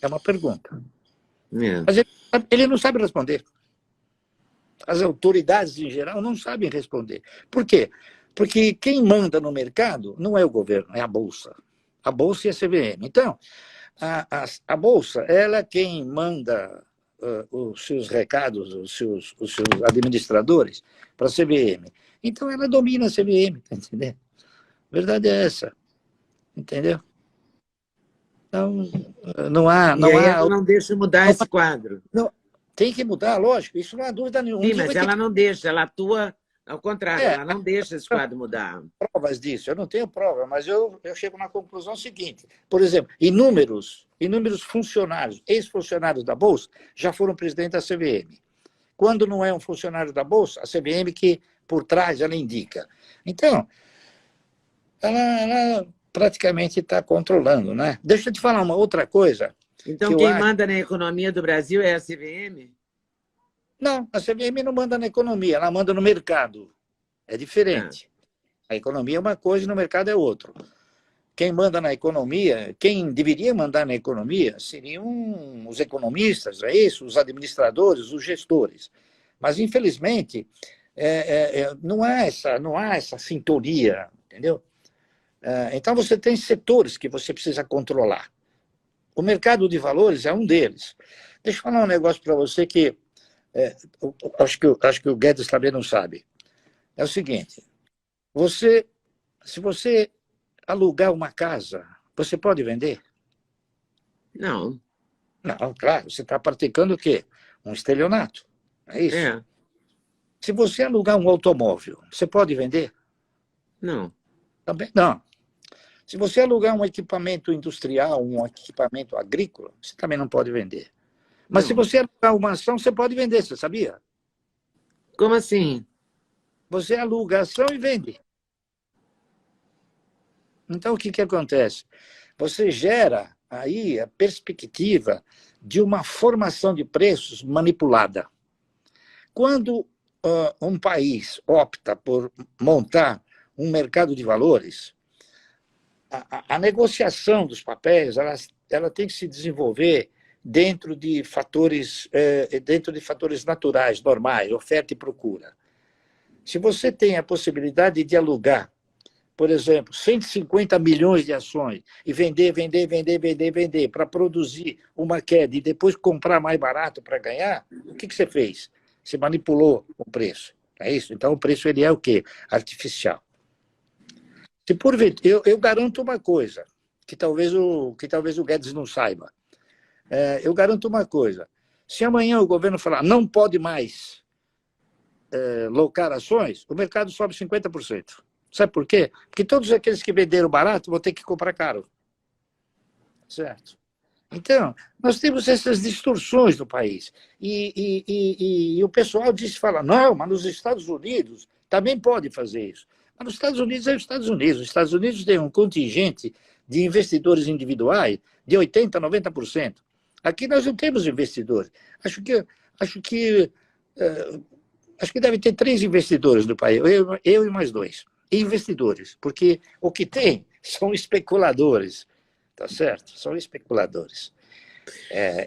É uma pergunta. Mas ele não sabe responder. As autoridades, em geral, não sabem responder. Por quê? Porque quem manda no mercado não é o governo, é a Bolsa. A Bolsa e a CVM. Então, a Bolsa, ela é quem manda os seus recados, os seus administradores para a CVM. Então, ela domina a CVM, tá entendendo? A verdade é essa. Entendeu? Então, não há... E aí ela não deixa mudar esse quadro. Não, tem que mudar, lógico, isso não há dúvida nenhuma. Sim, mas ela não deixa, ela atua ao contrário, ela não deixa esse quadro mudar. Provas disso, eu não tenho prova, mas eu chego na conclusão seguinte. Por exemplo, inúmeros funcionários, ex-funcionários da Bolsa, já foram presidente da CVM. Quando não é um funcionário da Bolsa, a CVM que, por trás, ela indica. Então, ela praticamente está controlando, né? Deixa eu te falar uma outra coisa. Então, quem manda na economia do Brasil é a CVM? Não, a CVM não manda na economia, ela manda no mercado. É diferente. A economia é uma coisa e no mercado é outra. Quem manda na economia, quem deveria mandar na economia seriam os economistas, é isso, os administradores, os gestores. Mas, infelizmente, não há essa sintonia, entendeu? Então, você tem setores que você precisa controlar. O mercado de valores é um deles. Deixa eu falar um negócio para você que acho que o Guedes também não sabe. É o seguinte, se você alugar uma casa, você pode vender? Não. Não, claro, você está praticando o quê? Um estelionato, é isso? Se você alugar um automóvel, você pode vender? Não. Também não. Se você alugar um equipamento industrial, um equipamento agrícola, você também não pode vender. Mas se você alugar uma ação, você pode vender, você sabia? Como assim? Você aluga a ação e vende. Então, o que acontece? Você gera aí a perspectiva de uma formação de preços manipulada. Quando um país opta por montar um mercado de valores, a negociação dos papéis ela tem que se desenvolver dentro de fatores naturais, normais, oferta e procura. Se você tem a possibilidade de alugar, por exemplo, 150 milhões de ações e vender para produzir uma queda e depois comprar mais barato para ganhar, o que você fez? Você manipulou o preço. É isso? Então, o preço ele é o quê? Artificial. Se porventura, eu garanto uma coisa, que talvez o Guedes não saiba. Eu garanto uma coisa. Se amanhã o governo falar não pode mais locar ações, o mercado sobe 50%. Sabe por quê? Porque todos aqueles que venderam barato vão ter que comprar caro. Certo? Então, nós temos essas distorções no país. E o pessoal fala, não, mas nos Estados Unidos também pode fazer isso. Mas nos Estados Unidos é os Estados Unidos. Os Estados Unidos têm um contingente de investidores individuais de 80%, 90%. Aqui nós não temos investidores. Acho que deve ter 3 investidores no país, eu e mais 2. Investidores, porque o que tem são especuladores. Tá certo? São especuladores.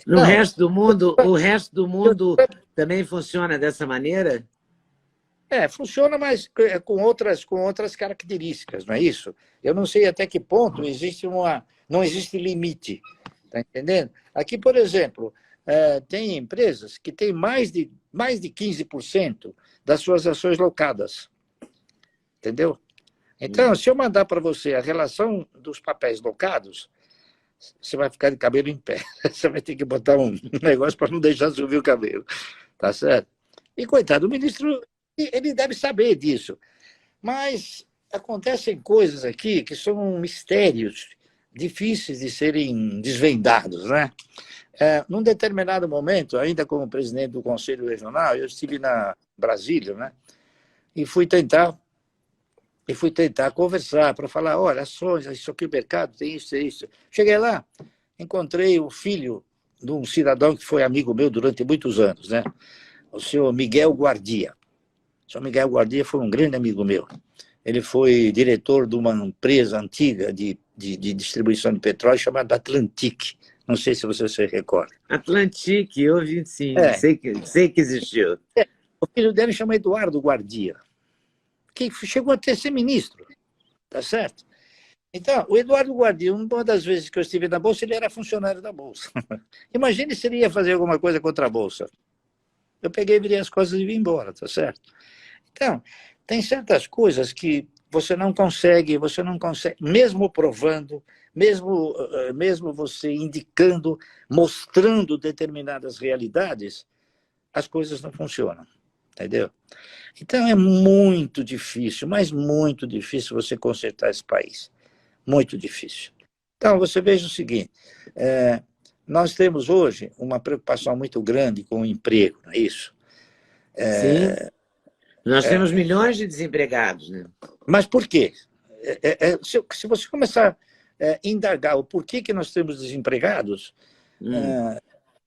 No resto do mundo, o resto do mundo também funciona dessa maneira? Funciona, mas com outras características, não é isso? Eu não sei até que ponto não existe limite, tá entendendo? Aqui, por exemplo, tem empresas que têm mais de 15% das suas ações locadas, entendeu? Então, se eu mandar para você a relação dos papéis locados, você vai ficar de cabelo em pé. Você vai ter que botar um negócio para não deixar subir o cabelo. Tá certo? E, coitado, o ministro, ele deve saber disso. Mas acontecem coisas aqui que são mistérios difíceis de serem desvendados, né? Num determinado momento, ainda como presidente do Conselho Regional, eu estive na Brasília, né? E fui tentar conversar para falar, olha, ações, isso aqui, o mercado tem isso, tem isso. Cheguei lá, encontrei o filho de um cidadão que foi amigo meu durante muitos anos, né? O senhor Miguel Guardia. O senhor Miguel Guardia foi um grande amigo meu. Ele foi diretor de uma empresa antiga de distribuição de petróleo chamada Atlantic. Não sei se você se recorda. Atlantic, eu ouvi sim, sei que existiu. O filho dele chama Eduardo Guardia, que chegou a ser ministro, tá certo? Então, o Eduardo Guardia, uma das vezes que eu estive na Bolsa, ele era funcionário da Bolsa. Imagine se ele ia fazer alguma coisa contra a Bolsa. Eu peguei, virei as costas e vim embora, tá certo? Então, tem certas coisas que você não consegue, mesmo provando, mesmo você indicando, mostrando determinadas realidades, as coisas não funcionam, entendeu? Então, é muito difícil, mas muito difícil você consertar esse país. Muito difícil. Então, você veja o seguinte, nós temos hoje uma preocupação muito grande com o emprego, não é isso? Sim. Nós temos milhões de desempregados, né? Mas por quê? Se você começar a indagar o porquê que nós temos desempregados,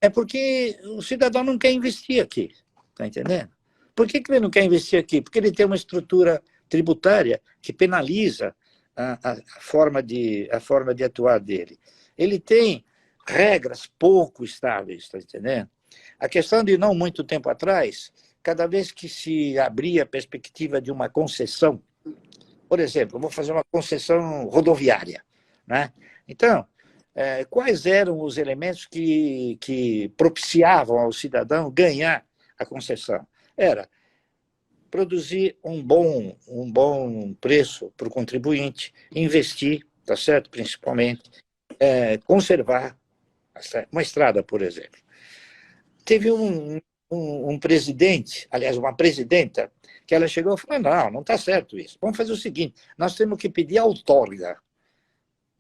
é porque o cidadão não quer investir aqui, está entendendo? Por que ele não quer investir aqui? Porque ele tem uma estrutura tributária que penaliza a forma de atuar dele. Ele tem regras pouco estáveis, está entendendo? A questão de não muito tempo atrás, cada vez que se abria a perspectiva de uma concessão, por exemplo, eu vou fazer uma concessão rodoviária, né? Então, quais eram os elementos que propiciavam ao cidadão ganhar a concessão? Era produzir um bom preço para o contribuinte, investir, tá certo? Principalmente, conservar uma estrada, por exemplo. Teve um presidente, aliás, uma presidenta, que ela chegou e falou, não está certo isso. Vamos fazer o seguinte, nós temos que pedir outorga.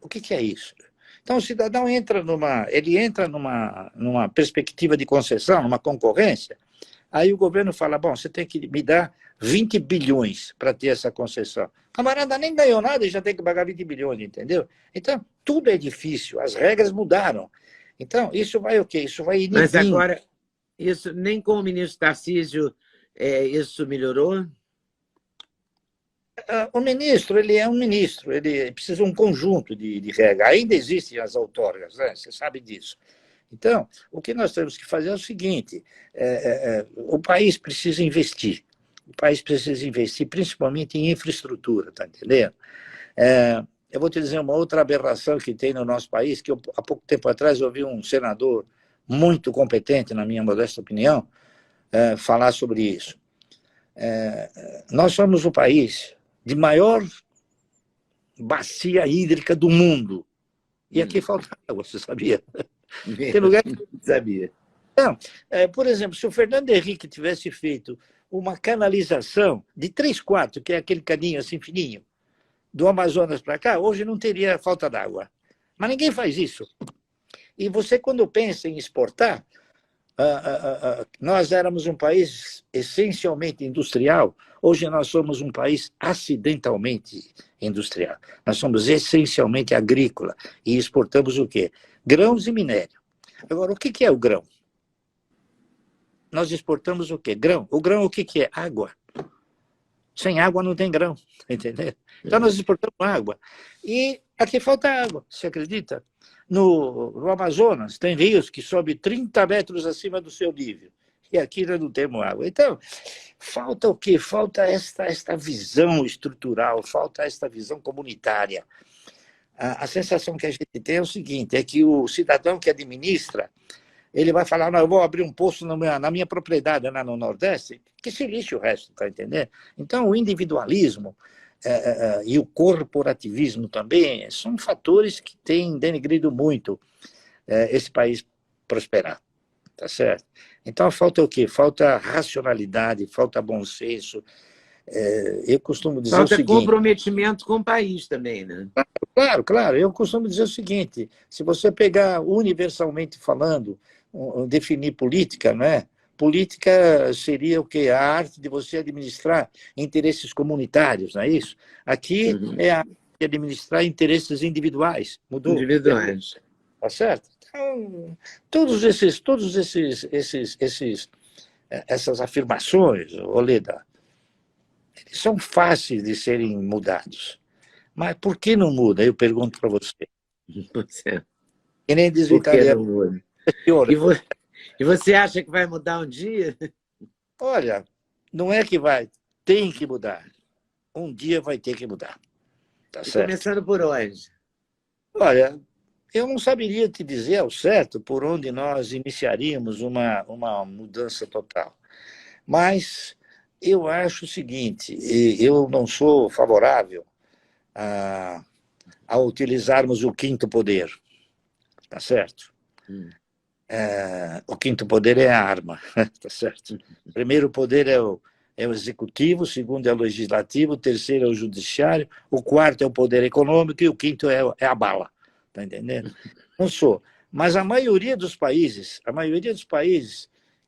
O que é isso? Então, o cidadão entra numa perspectiva de concessão, numa concorrência, aí o governo fala, bom, você tem que me dar 20 bilhões para ter essa concessão. O camarada nem ganhou nada e já tem que pagar 20 bilhões, entendeu? Então, tudo é difícil, as regras mudaram. Então, isso vai o quê? Isso vai inibindo. Mas agora, isso nem com o ministro Tarcísio isso melhorou? O ministro, ele é um ministro, ele precisa de um conjunto de regras. Ainda existem as outorgas, né? Você sabe disso. Então, o que nós temos que fazer é o seguinte, o país precisa investir. O país precisa investir principalmente em infraestrutura, tá entendendo? Eu vou te dizer uma outra aberração que tem no nosso país, que há pouco tempo atrás eu ouvi um senador muito competente, na minha modesta opinião, falar sobre isso. Nós somos o país de maior bacia hídrica do mundo. E aqui falta água, você sabia? Tem lugar que não sabia. Então, por exemplo, se o Fernando Henrique tivesse feito uma canalização de 3/4, que é aquele caninho assim fininho, do Amazonas para cá, hoje não teria falta d'água. Mas ninguém faz isso. E você, quando pensa em exportar, nós éramos um país essencialmente industrial, hoje nós somos um país acidentalmente industrial. Nós somos essencialmente agrícola e exportamos o quê? Grãos e minério. Agora, o que é o grão? Nós exportamos o quê? Grão. O grão, o que é? Água. Sem água não tem grão, entendeu? Então nós exportamos água. E aqui falta água, você acredita? No Amazonas tem rios que sobem 30 metros acima do seu nível. E aqui nós não temos água. Então, falta o quê? Falta esta visão estrutural, falta esta visão comunitária. A sensação que a gente tem é o seguinte, é que o cidadão que administra, ele vai falar, não, eu vou abrir um poço na minha propriedade lá no Nordeste, que se lixe o resto, tá entendendo? Então, o individualismo e o corporativismo também são fatores que têm denegrido muito esse país prosperar, tá certo? Então, falta o quê? Falta racionalidade, falta bom senso. Eu costumo dizer Falta o seguinte... comprometimento com o país também, né? Claro, claro. Eu costumo dizer o seguinte, se você pegar universalmente falando, definir política, não é? Política seria o quê? A arte de você administrar interesses comunitários, não é isso? Aqui é a arte de administrar interesses individuais. Mudou? Individuais. Tá certo? Então, essas afirmações, Oleda, eles são fáceis de serem mudados. Mas por que não muda? Eu pergunto para você. Que nem diz o italiano. Não muda? E você acha que vai mudar um dia? Olha, não é que vai, tem que mudar. Um dia vai ter que mudar. Tá certo? Começando por onde? Olha, eu não saberia te dizer ao certo por onde nós iniciaríamos uma mudança total. Mas eu acho o seguinte, eu não sou favorável a utilizarmos o quinto poder, tá certo? O quinto poder é a arma, tá certo? O primeiro poder é o executivo, o segundo é o legislativo, o terceiro é o judiciário, o quarto é o poder econômico e o quinto é a bala, tá entendendo? Não sou. Mas a maioria dos países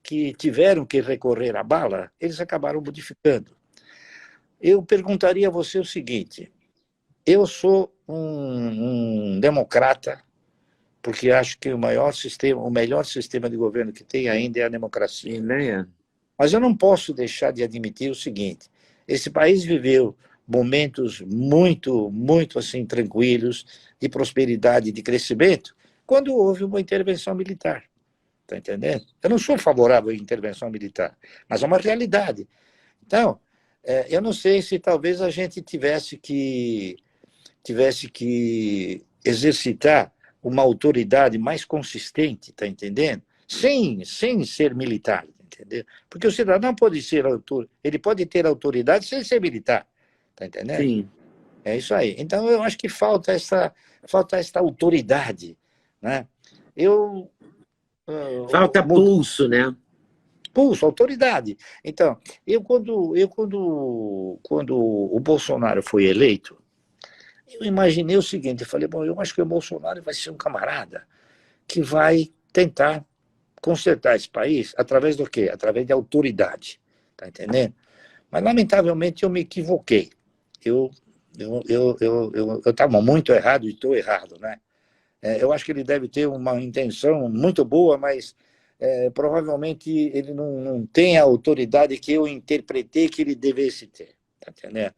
que tiveram que recorrer à bala, eles acabaram modificando. Eu perguntaria a você o seguinte, eu sou um democrata, porque acho que o melhor sistema de governo que tem ainda é a democracia. Mas eu não posso deixar de admitir o seguinte, esse país viveu momentos muito, muito assim, tranquilos, de prosperidade, de crescimento, quando houve uma intervenção militar. Está entendendo? Eu não sou favorável à intervenção militar, mas é uma realidade. Então, eu não sei se talvez a gente tivesse que exercitar uma autoridade mais consistente, tá entendendo? Sem ser militar, entendeu? Porque o cidadão pode ser ele pode ter autoridade sem ser militar, tá entendendo? Sim. É isso aí. Então eu acho que falta esta autoridade, né? Falta pulso, né? Pulso, autoridade. Então, quando o Bolsonaro foi eleito, eu imaginei o seguinte, eu falei, bom, eu acho que o Bolsonaro vai ser um camarada que vai tentar consertar esse país através do quê? Através de autoridade, tá entendendo? Mas, lamentavelmente, eu me equivoquei. Eu estava muito errado e estou errado, né? Eu acho que ele deve ter uma intenção muito boa, mas provavelmente ele não tem a autoridade que eu interpretei que ele devesse ter, tá entendendo?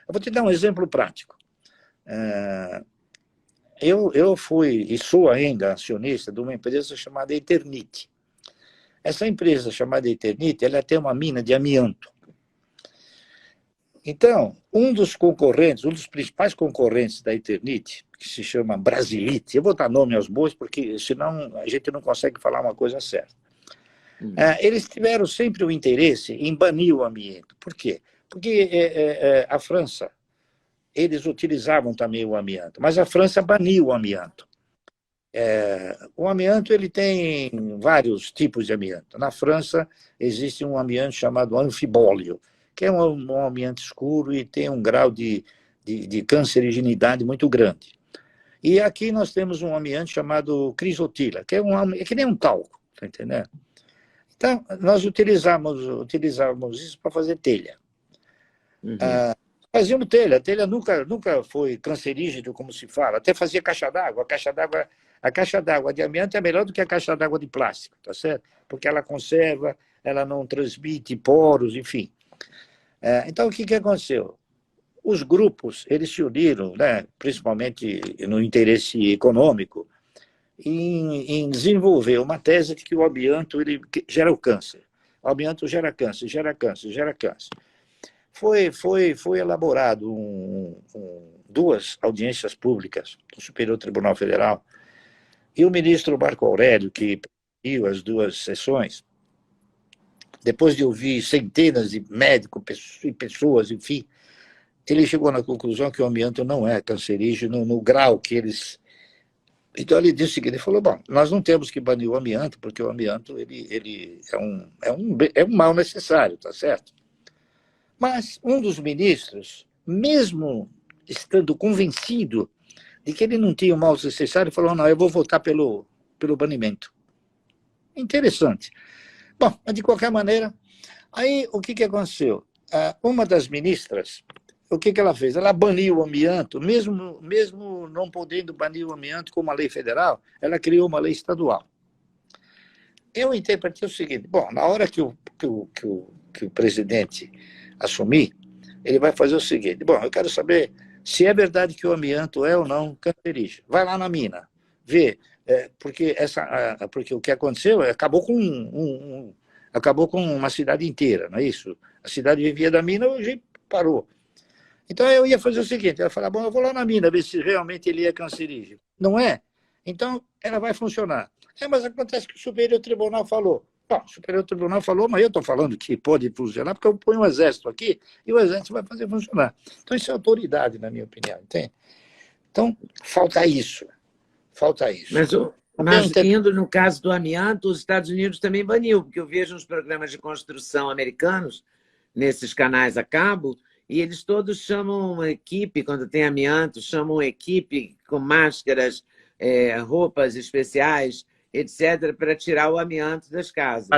Eu vou te dar um exemplo prático. Eu fui e sou ainda acionista de uma empresa chamada Eternit. Essa empresa chamada Eternit, ela tem uma mina de amianto. Então, um dos principais concorrentes da Eternit, que se chama Brasilite, eu vou dar nome aos bois, porque senão a gente não consegue falar uma coisa certa. Eles tiveram sempre o interesse em banir o amianto. Por quê? Porque a França, eles utilizavam também o amianto, mas a França baniu o amianto. O amianto ele tem vários tipos de amianto. Na França existe um amianto chamado anfibólio, que é um amianto escuro e tem um grau de cancerigenidade muito grande. E aqui nós temos um amianto chamado crisotila, que é que nem um talco, tá entendendo? Então, nós utilizávamos isso para fazer telha. Uhum. Fazíamos telha. A telha nunca foi cancerígeno, como se fala. Até fazia caixa d'água. A caixa d'água de amianto é melhor do que a caixa d'água de plástico, tá certo? Porque ela conserva, ela não transmite poros, enfim. Então, o que aconteceu? Os grupos, eles se uniram, né, principalmente no interesse econômico, em desenvolver uma tese de que o amianto ele gera o câncer. O amianto gera câncer, gera câncer, gera câncer. Foi elaborado duas audiências públicas do Superior Tribunal Federal, e o ministro Marco Aurélio, que presidiu as duas sessões, depois de ouvir centenas de médicos e pessoas, enfim, ele chegou na conclusão que o amianto não é cancerígeno no grau que eles... Então ele disse o seguinte, ele falou, bom, nós não temos que banir o amianto, porque o amianto ele é um mal necessário, tá certo? Mas um dos ministros, mesmo estando convencido de que ele não tinha o mal necessário, falou, não, eu vou votar pelo banimento. Interessante. Bom, mas de qualquer maneira, aí o que aconteceu? Uma das ministras, o que ela fez? Ela baniu o amianto, mesmo não podendo banir o amianto com uma lei federal, ela criou uma lei estadual. Eu interpretei o seguinte, bom, na hora que o presidente assumir, ele vai fazer o seguinte, bom, eu quero saber se é verdade que o amianto é ou não cancerígeno. Vai lá na mina, vê, porque o que aconteceu acabou com uma cidade inteira, não é isso? A cidade vivia da mina, hoje parou. Então eu ia fazer o seguinte, ela falava, bom, eu vou lá na mina ver se realmente ele é cancerígeno. Não é? Então ela vai funcionar. Mas acontece que o Superior Tribunal falou. Bom, o Superior Tribunal falou, mas eu estou falando que pode funcionar, porque eu ponho um exército aqui e o exército vai fazer funcionar. Então isso é autoridade, na minha opinião, entende? Então, falta isso. Falta isso. Mas indo no caso do amianto, os Estados Unidos também baniu, porque eu vejo uns programas de construção americanos, nesses canais a cabo, e eles todos chamam uma equipe, quando tem amianto, chamam uma equipe com máscaras, roupas especiais, etc., para tirar o amianto das casas.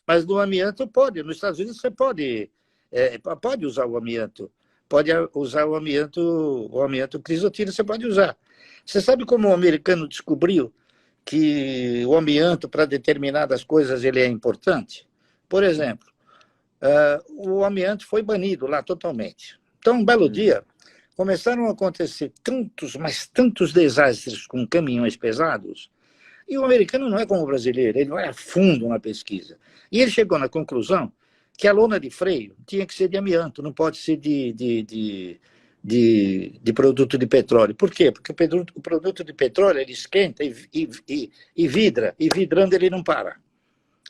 Mas no amianto pode. Nos Estados Unidos você pode usar o amianto. Pode usar o amianto crisotila, você pode usar. Você sabe como o americano descobriu que o amianto, para determinadas coisas, ele é importante? Por exemplo, o amianto foi banido lá totalmente. Então, um belo dia, começaram a acontecer tantos desastres com caminhões pesados, e o americano não é como o brasileiro, ele vai a fundo na pesquisa. E ele chegou na conclusão que a lona de freio tinha que ser de amianto, não pode ser de produto de petróleo. Por quê? Porque o produto de petróleo ele esquenta e vidra, e vidrando ele não para.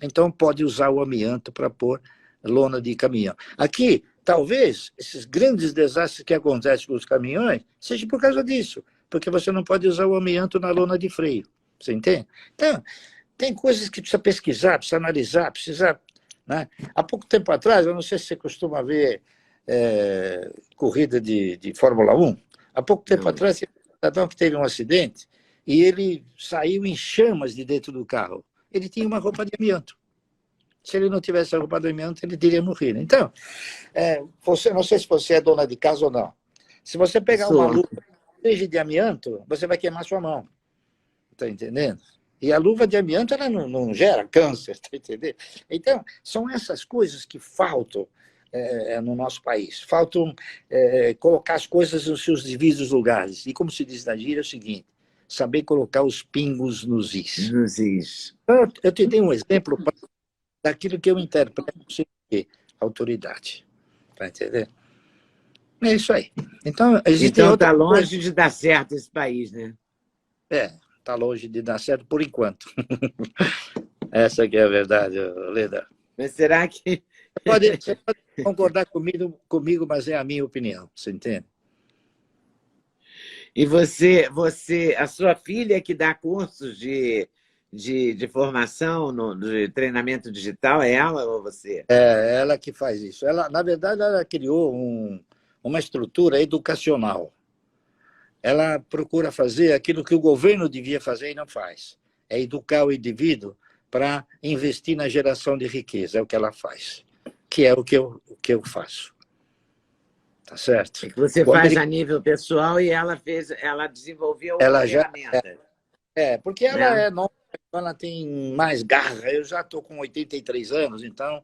Então pode usar o amianto para pôr lona de caminhão. Aqui, talvez, esses grandes desastres que acontecem com os caminhões, seja por causa disso, porque você não pode usar o amianto na lona de freio. Você entende? Então, tem coisas que precisa pesquisar, precisa analisar, precisa... Né? Há pouco tempo atrás, eu não sei se você costuma ver corrida de Fórmula 1, há pouco tempo atrás, tinha um cidadão que teve um acidente e ele saiu em chamas de dentro do carro. Ele tinha uma roupa de amianto. Se ele não tivesse a roupa de amianto, ele teria morrido. Então, não sei se você é dona de casa ou não. Se você pegar uma luva de amianto, você vai queimar sua mão. Está entendendo? E a luva de amianto ela não gera câncer, está entendendo? Então, são essas coisas que faltam no nosso país. Faltam colocar as coisas nos seus devidos lugares. E como se diz na gíria, é o seguinte, saber colocar os pingos nos is. Nos is. Eu te dei um exemplo daquilo que eu interpreto como autoridade. Está entendendo? É isso aí. Então está longe de dar certo esse país, né? Está longe de dar certo por enquanto. Essa que é a verdade, Leda. Mas será que... Você pode concordar comigo, mas é a minha opinião, você entende? E a sua filha que dá cursos de formação, de treinamento digital, é ela ou você? É ela que faz isso. Na verdade, ela criou uma estrutura educacional. ela procura fazer aquilo que o governo devia fazer e não faz. É educar o indivíduo para investir na geração de riqueza. É o que ela faz, que é o que eu faço. Tá certo? É que você faz a nível pessoal e ela desenvolveu uma Ela já ferramenta. porque ela Né? é nova, ela tem mais garra. Eu já estou com 83 anos, então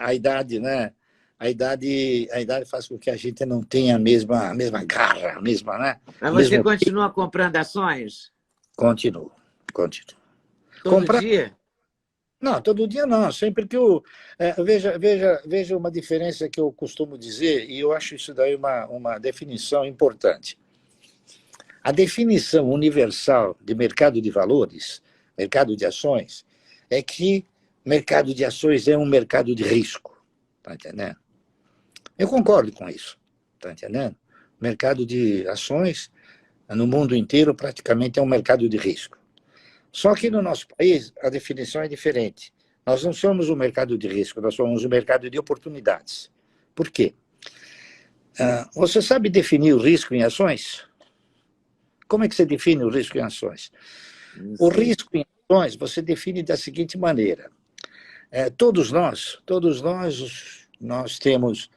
a idade, né? A idade faz com que a gente não tenha a mesma garra, né? Mas O você mesmo continua comprando ações continuo. todo Comprar. dia? Não, todo dia não. Sempre que eu. Veja uma diferença que eu costumo dizer, e eu acho isso daí uma definição importante. A definição universal de mercado de valores, mercado de ações, é que mercado de ações é um mercado de risco. Está entendendo? Eu concordo com isso. Está entendendo? Mercado de ações, no mundo inteiro, praticamente é um mercado de risco. Só que no nosso país, a definição é diferente. Nós não somos um mercado de risco, nós somos um mercado de oportunidades. Por quê? Você sabe definir o risco em ações? Como é que você define o risco em ações? O risco em ações você define da seguinte maneira. Todos nós temos,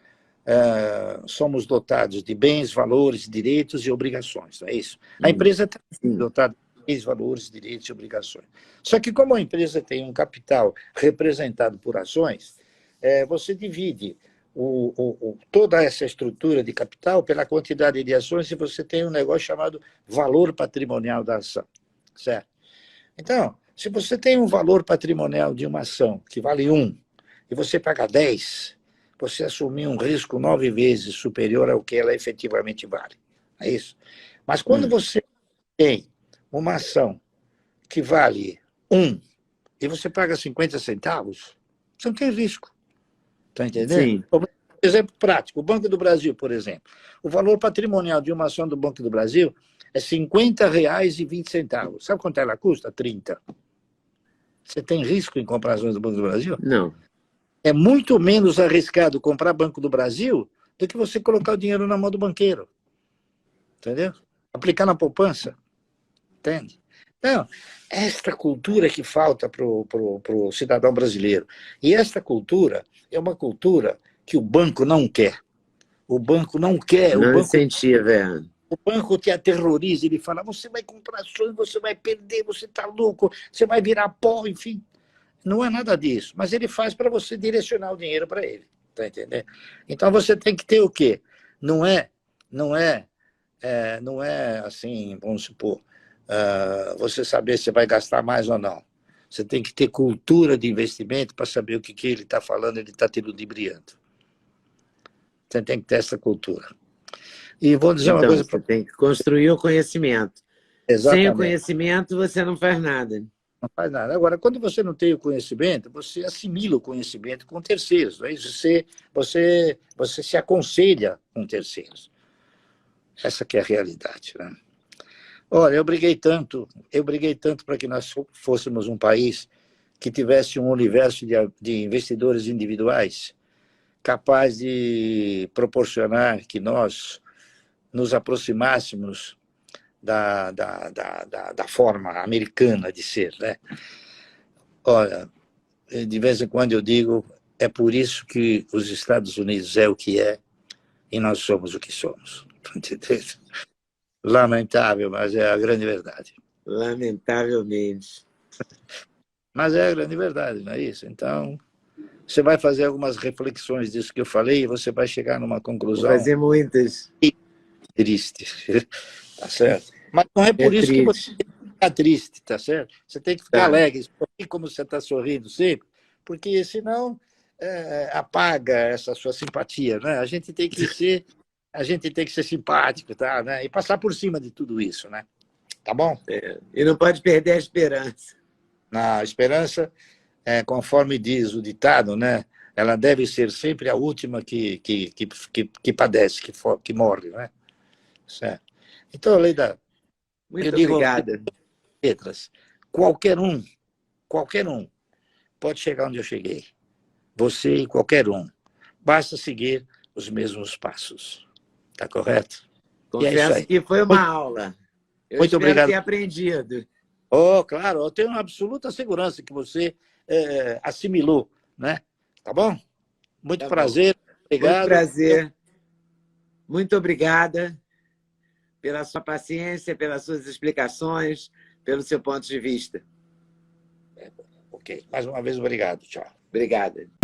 somos dotados de bens, valores, direitos e obrigações, não é isso? A empresa está dotada de bens, valores, direitos e obrigações. Só que como a empresa tem um capital representado por ações, você divide toda essa estrutura de capital pela quantidade de ações e você tem um negócio chamado valor patrimonial da ação, certo? Então, se você tem um valor patrimonial de uma ação que vale 1 e você paga 10, você assumiu um risco 9 vezes superior ao que ela efetivamente vale. É isso? Mas quando você tem uma ação que vale 1 e você paga 50 centavos, você não tem risco. Está entendendo? Sim. Exemplo prático, o Banco do Brasil, por exemplo. O valor patrimonial de uma ação do Banco do Brasil é R$ 50,20. Sabe quanto ela custa? 30. Você tem risco em comprar ações do Banco do Brasil? Não. É muito menos arriscado comprar Banco do Brasil do que você colocar o dinheiro na mão do banqueiro. Entendeu? Aplicar na poupança. Entende? Então, esta cultura que falta para o cidadão brasileiro. E esta cultura é uma cultura que o banco não quer. O banco não quer. Não incentiva. O banco te aterroriza, ele fala, você vai comprar ações, você vai perder, você está louco, você vai virar pó, enfim. Não é nada disso, mas ele faz para você direcionar o dinheiro para ele, tá entendendo? Então você tem que ter o quê? Não é assim, vamos supor, você saber se vai gastar mais ou não. Você tem que ter cultura de investimento para saber o que ele está falando, ele está te ludibriando. Você tem que ter essa cultura. E vou dizer uma coisa para você. Tem que construir o conhecimento. Exatamente. Sem o conhecimento, você não faz nada. Não faz nada. Agora, quando você não tem o conhecimento, você assimila o conhecimento com terceiros. Não é isso? Você se aconselha com terceiros. Essa que é a realidade. Né? Olha, eu briguei tanto para que nós fôssemos um país que tivesse um universo de investidores individuais capaz de proporcionar que nós nos aproximássemos da forma americana de ser. Né? Olha, de vez em quando eu digo, é por isso que os Estados Unidos é o que é e nós somos o que somos. Lamentável, mas é a grande verdade. Lamentavelmente. Mas é a grande verdade, não é isso? Então, você vai fazer algumas reflexões disso que eu falei e você vai chegar numa conclusão. Vou fazer muitas. Triste, tá certo? Mas não é por isso triste. Que você tem que ficar triste, tá certo? Você tem que ficar alegre, como você está sorrindo sempre, porque senão apaga essa sua simpatia, né? A gente tem que ser simpático, tá? Né? E passar por cima de tudo isso, né? Tá bom? E não pode perder a esperança. A esperança, conforme diz o ditado, né? Ela deve ser sempre a última que padece, que morre, né? Certo. Então, Leida, muito obrigada. Letras, qualquer um pode chegar onde eu cheguei. Você e qualquer um. Basta seguir os mesmos passos. Tá correto? Confesso aí. que foi uma aula. Eu Muito espero obrigado. ter aprendido. Oh, claro, eu tenho absoluta segurança que você assimilou, né? Tá bom? Muito Tá bom. prazer, Muito obrigado. prazer. Muito obrigada pela sua paciência, pelas suas explicações, pelo seu ponto de vista. Ok, mais uma vez, obrigado. Tchau. Obrigada.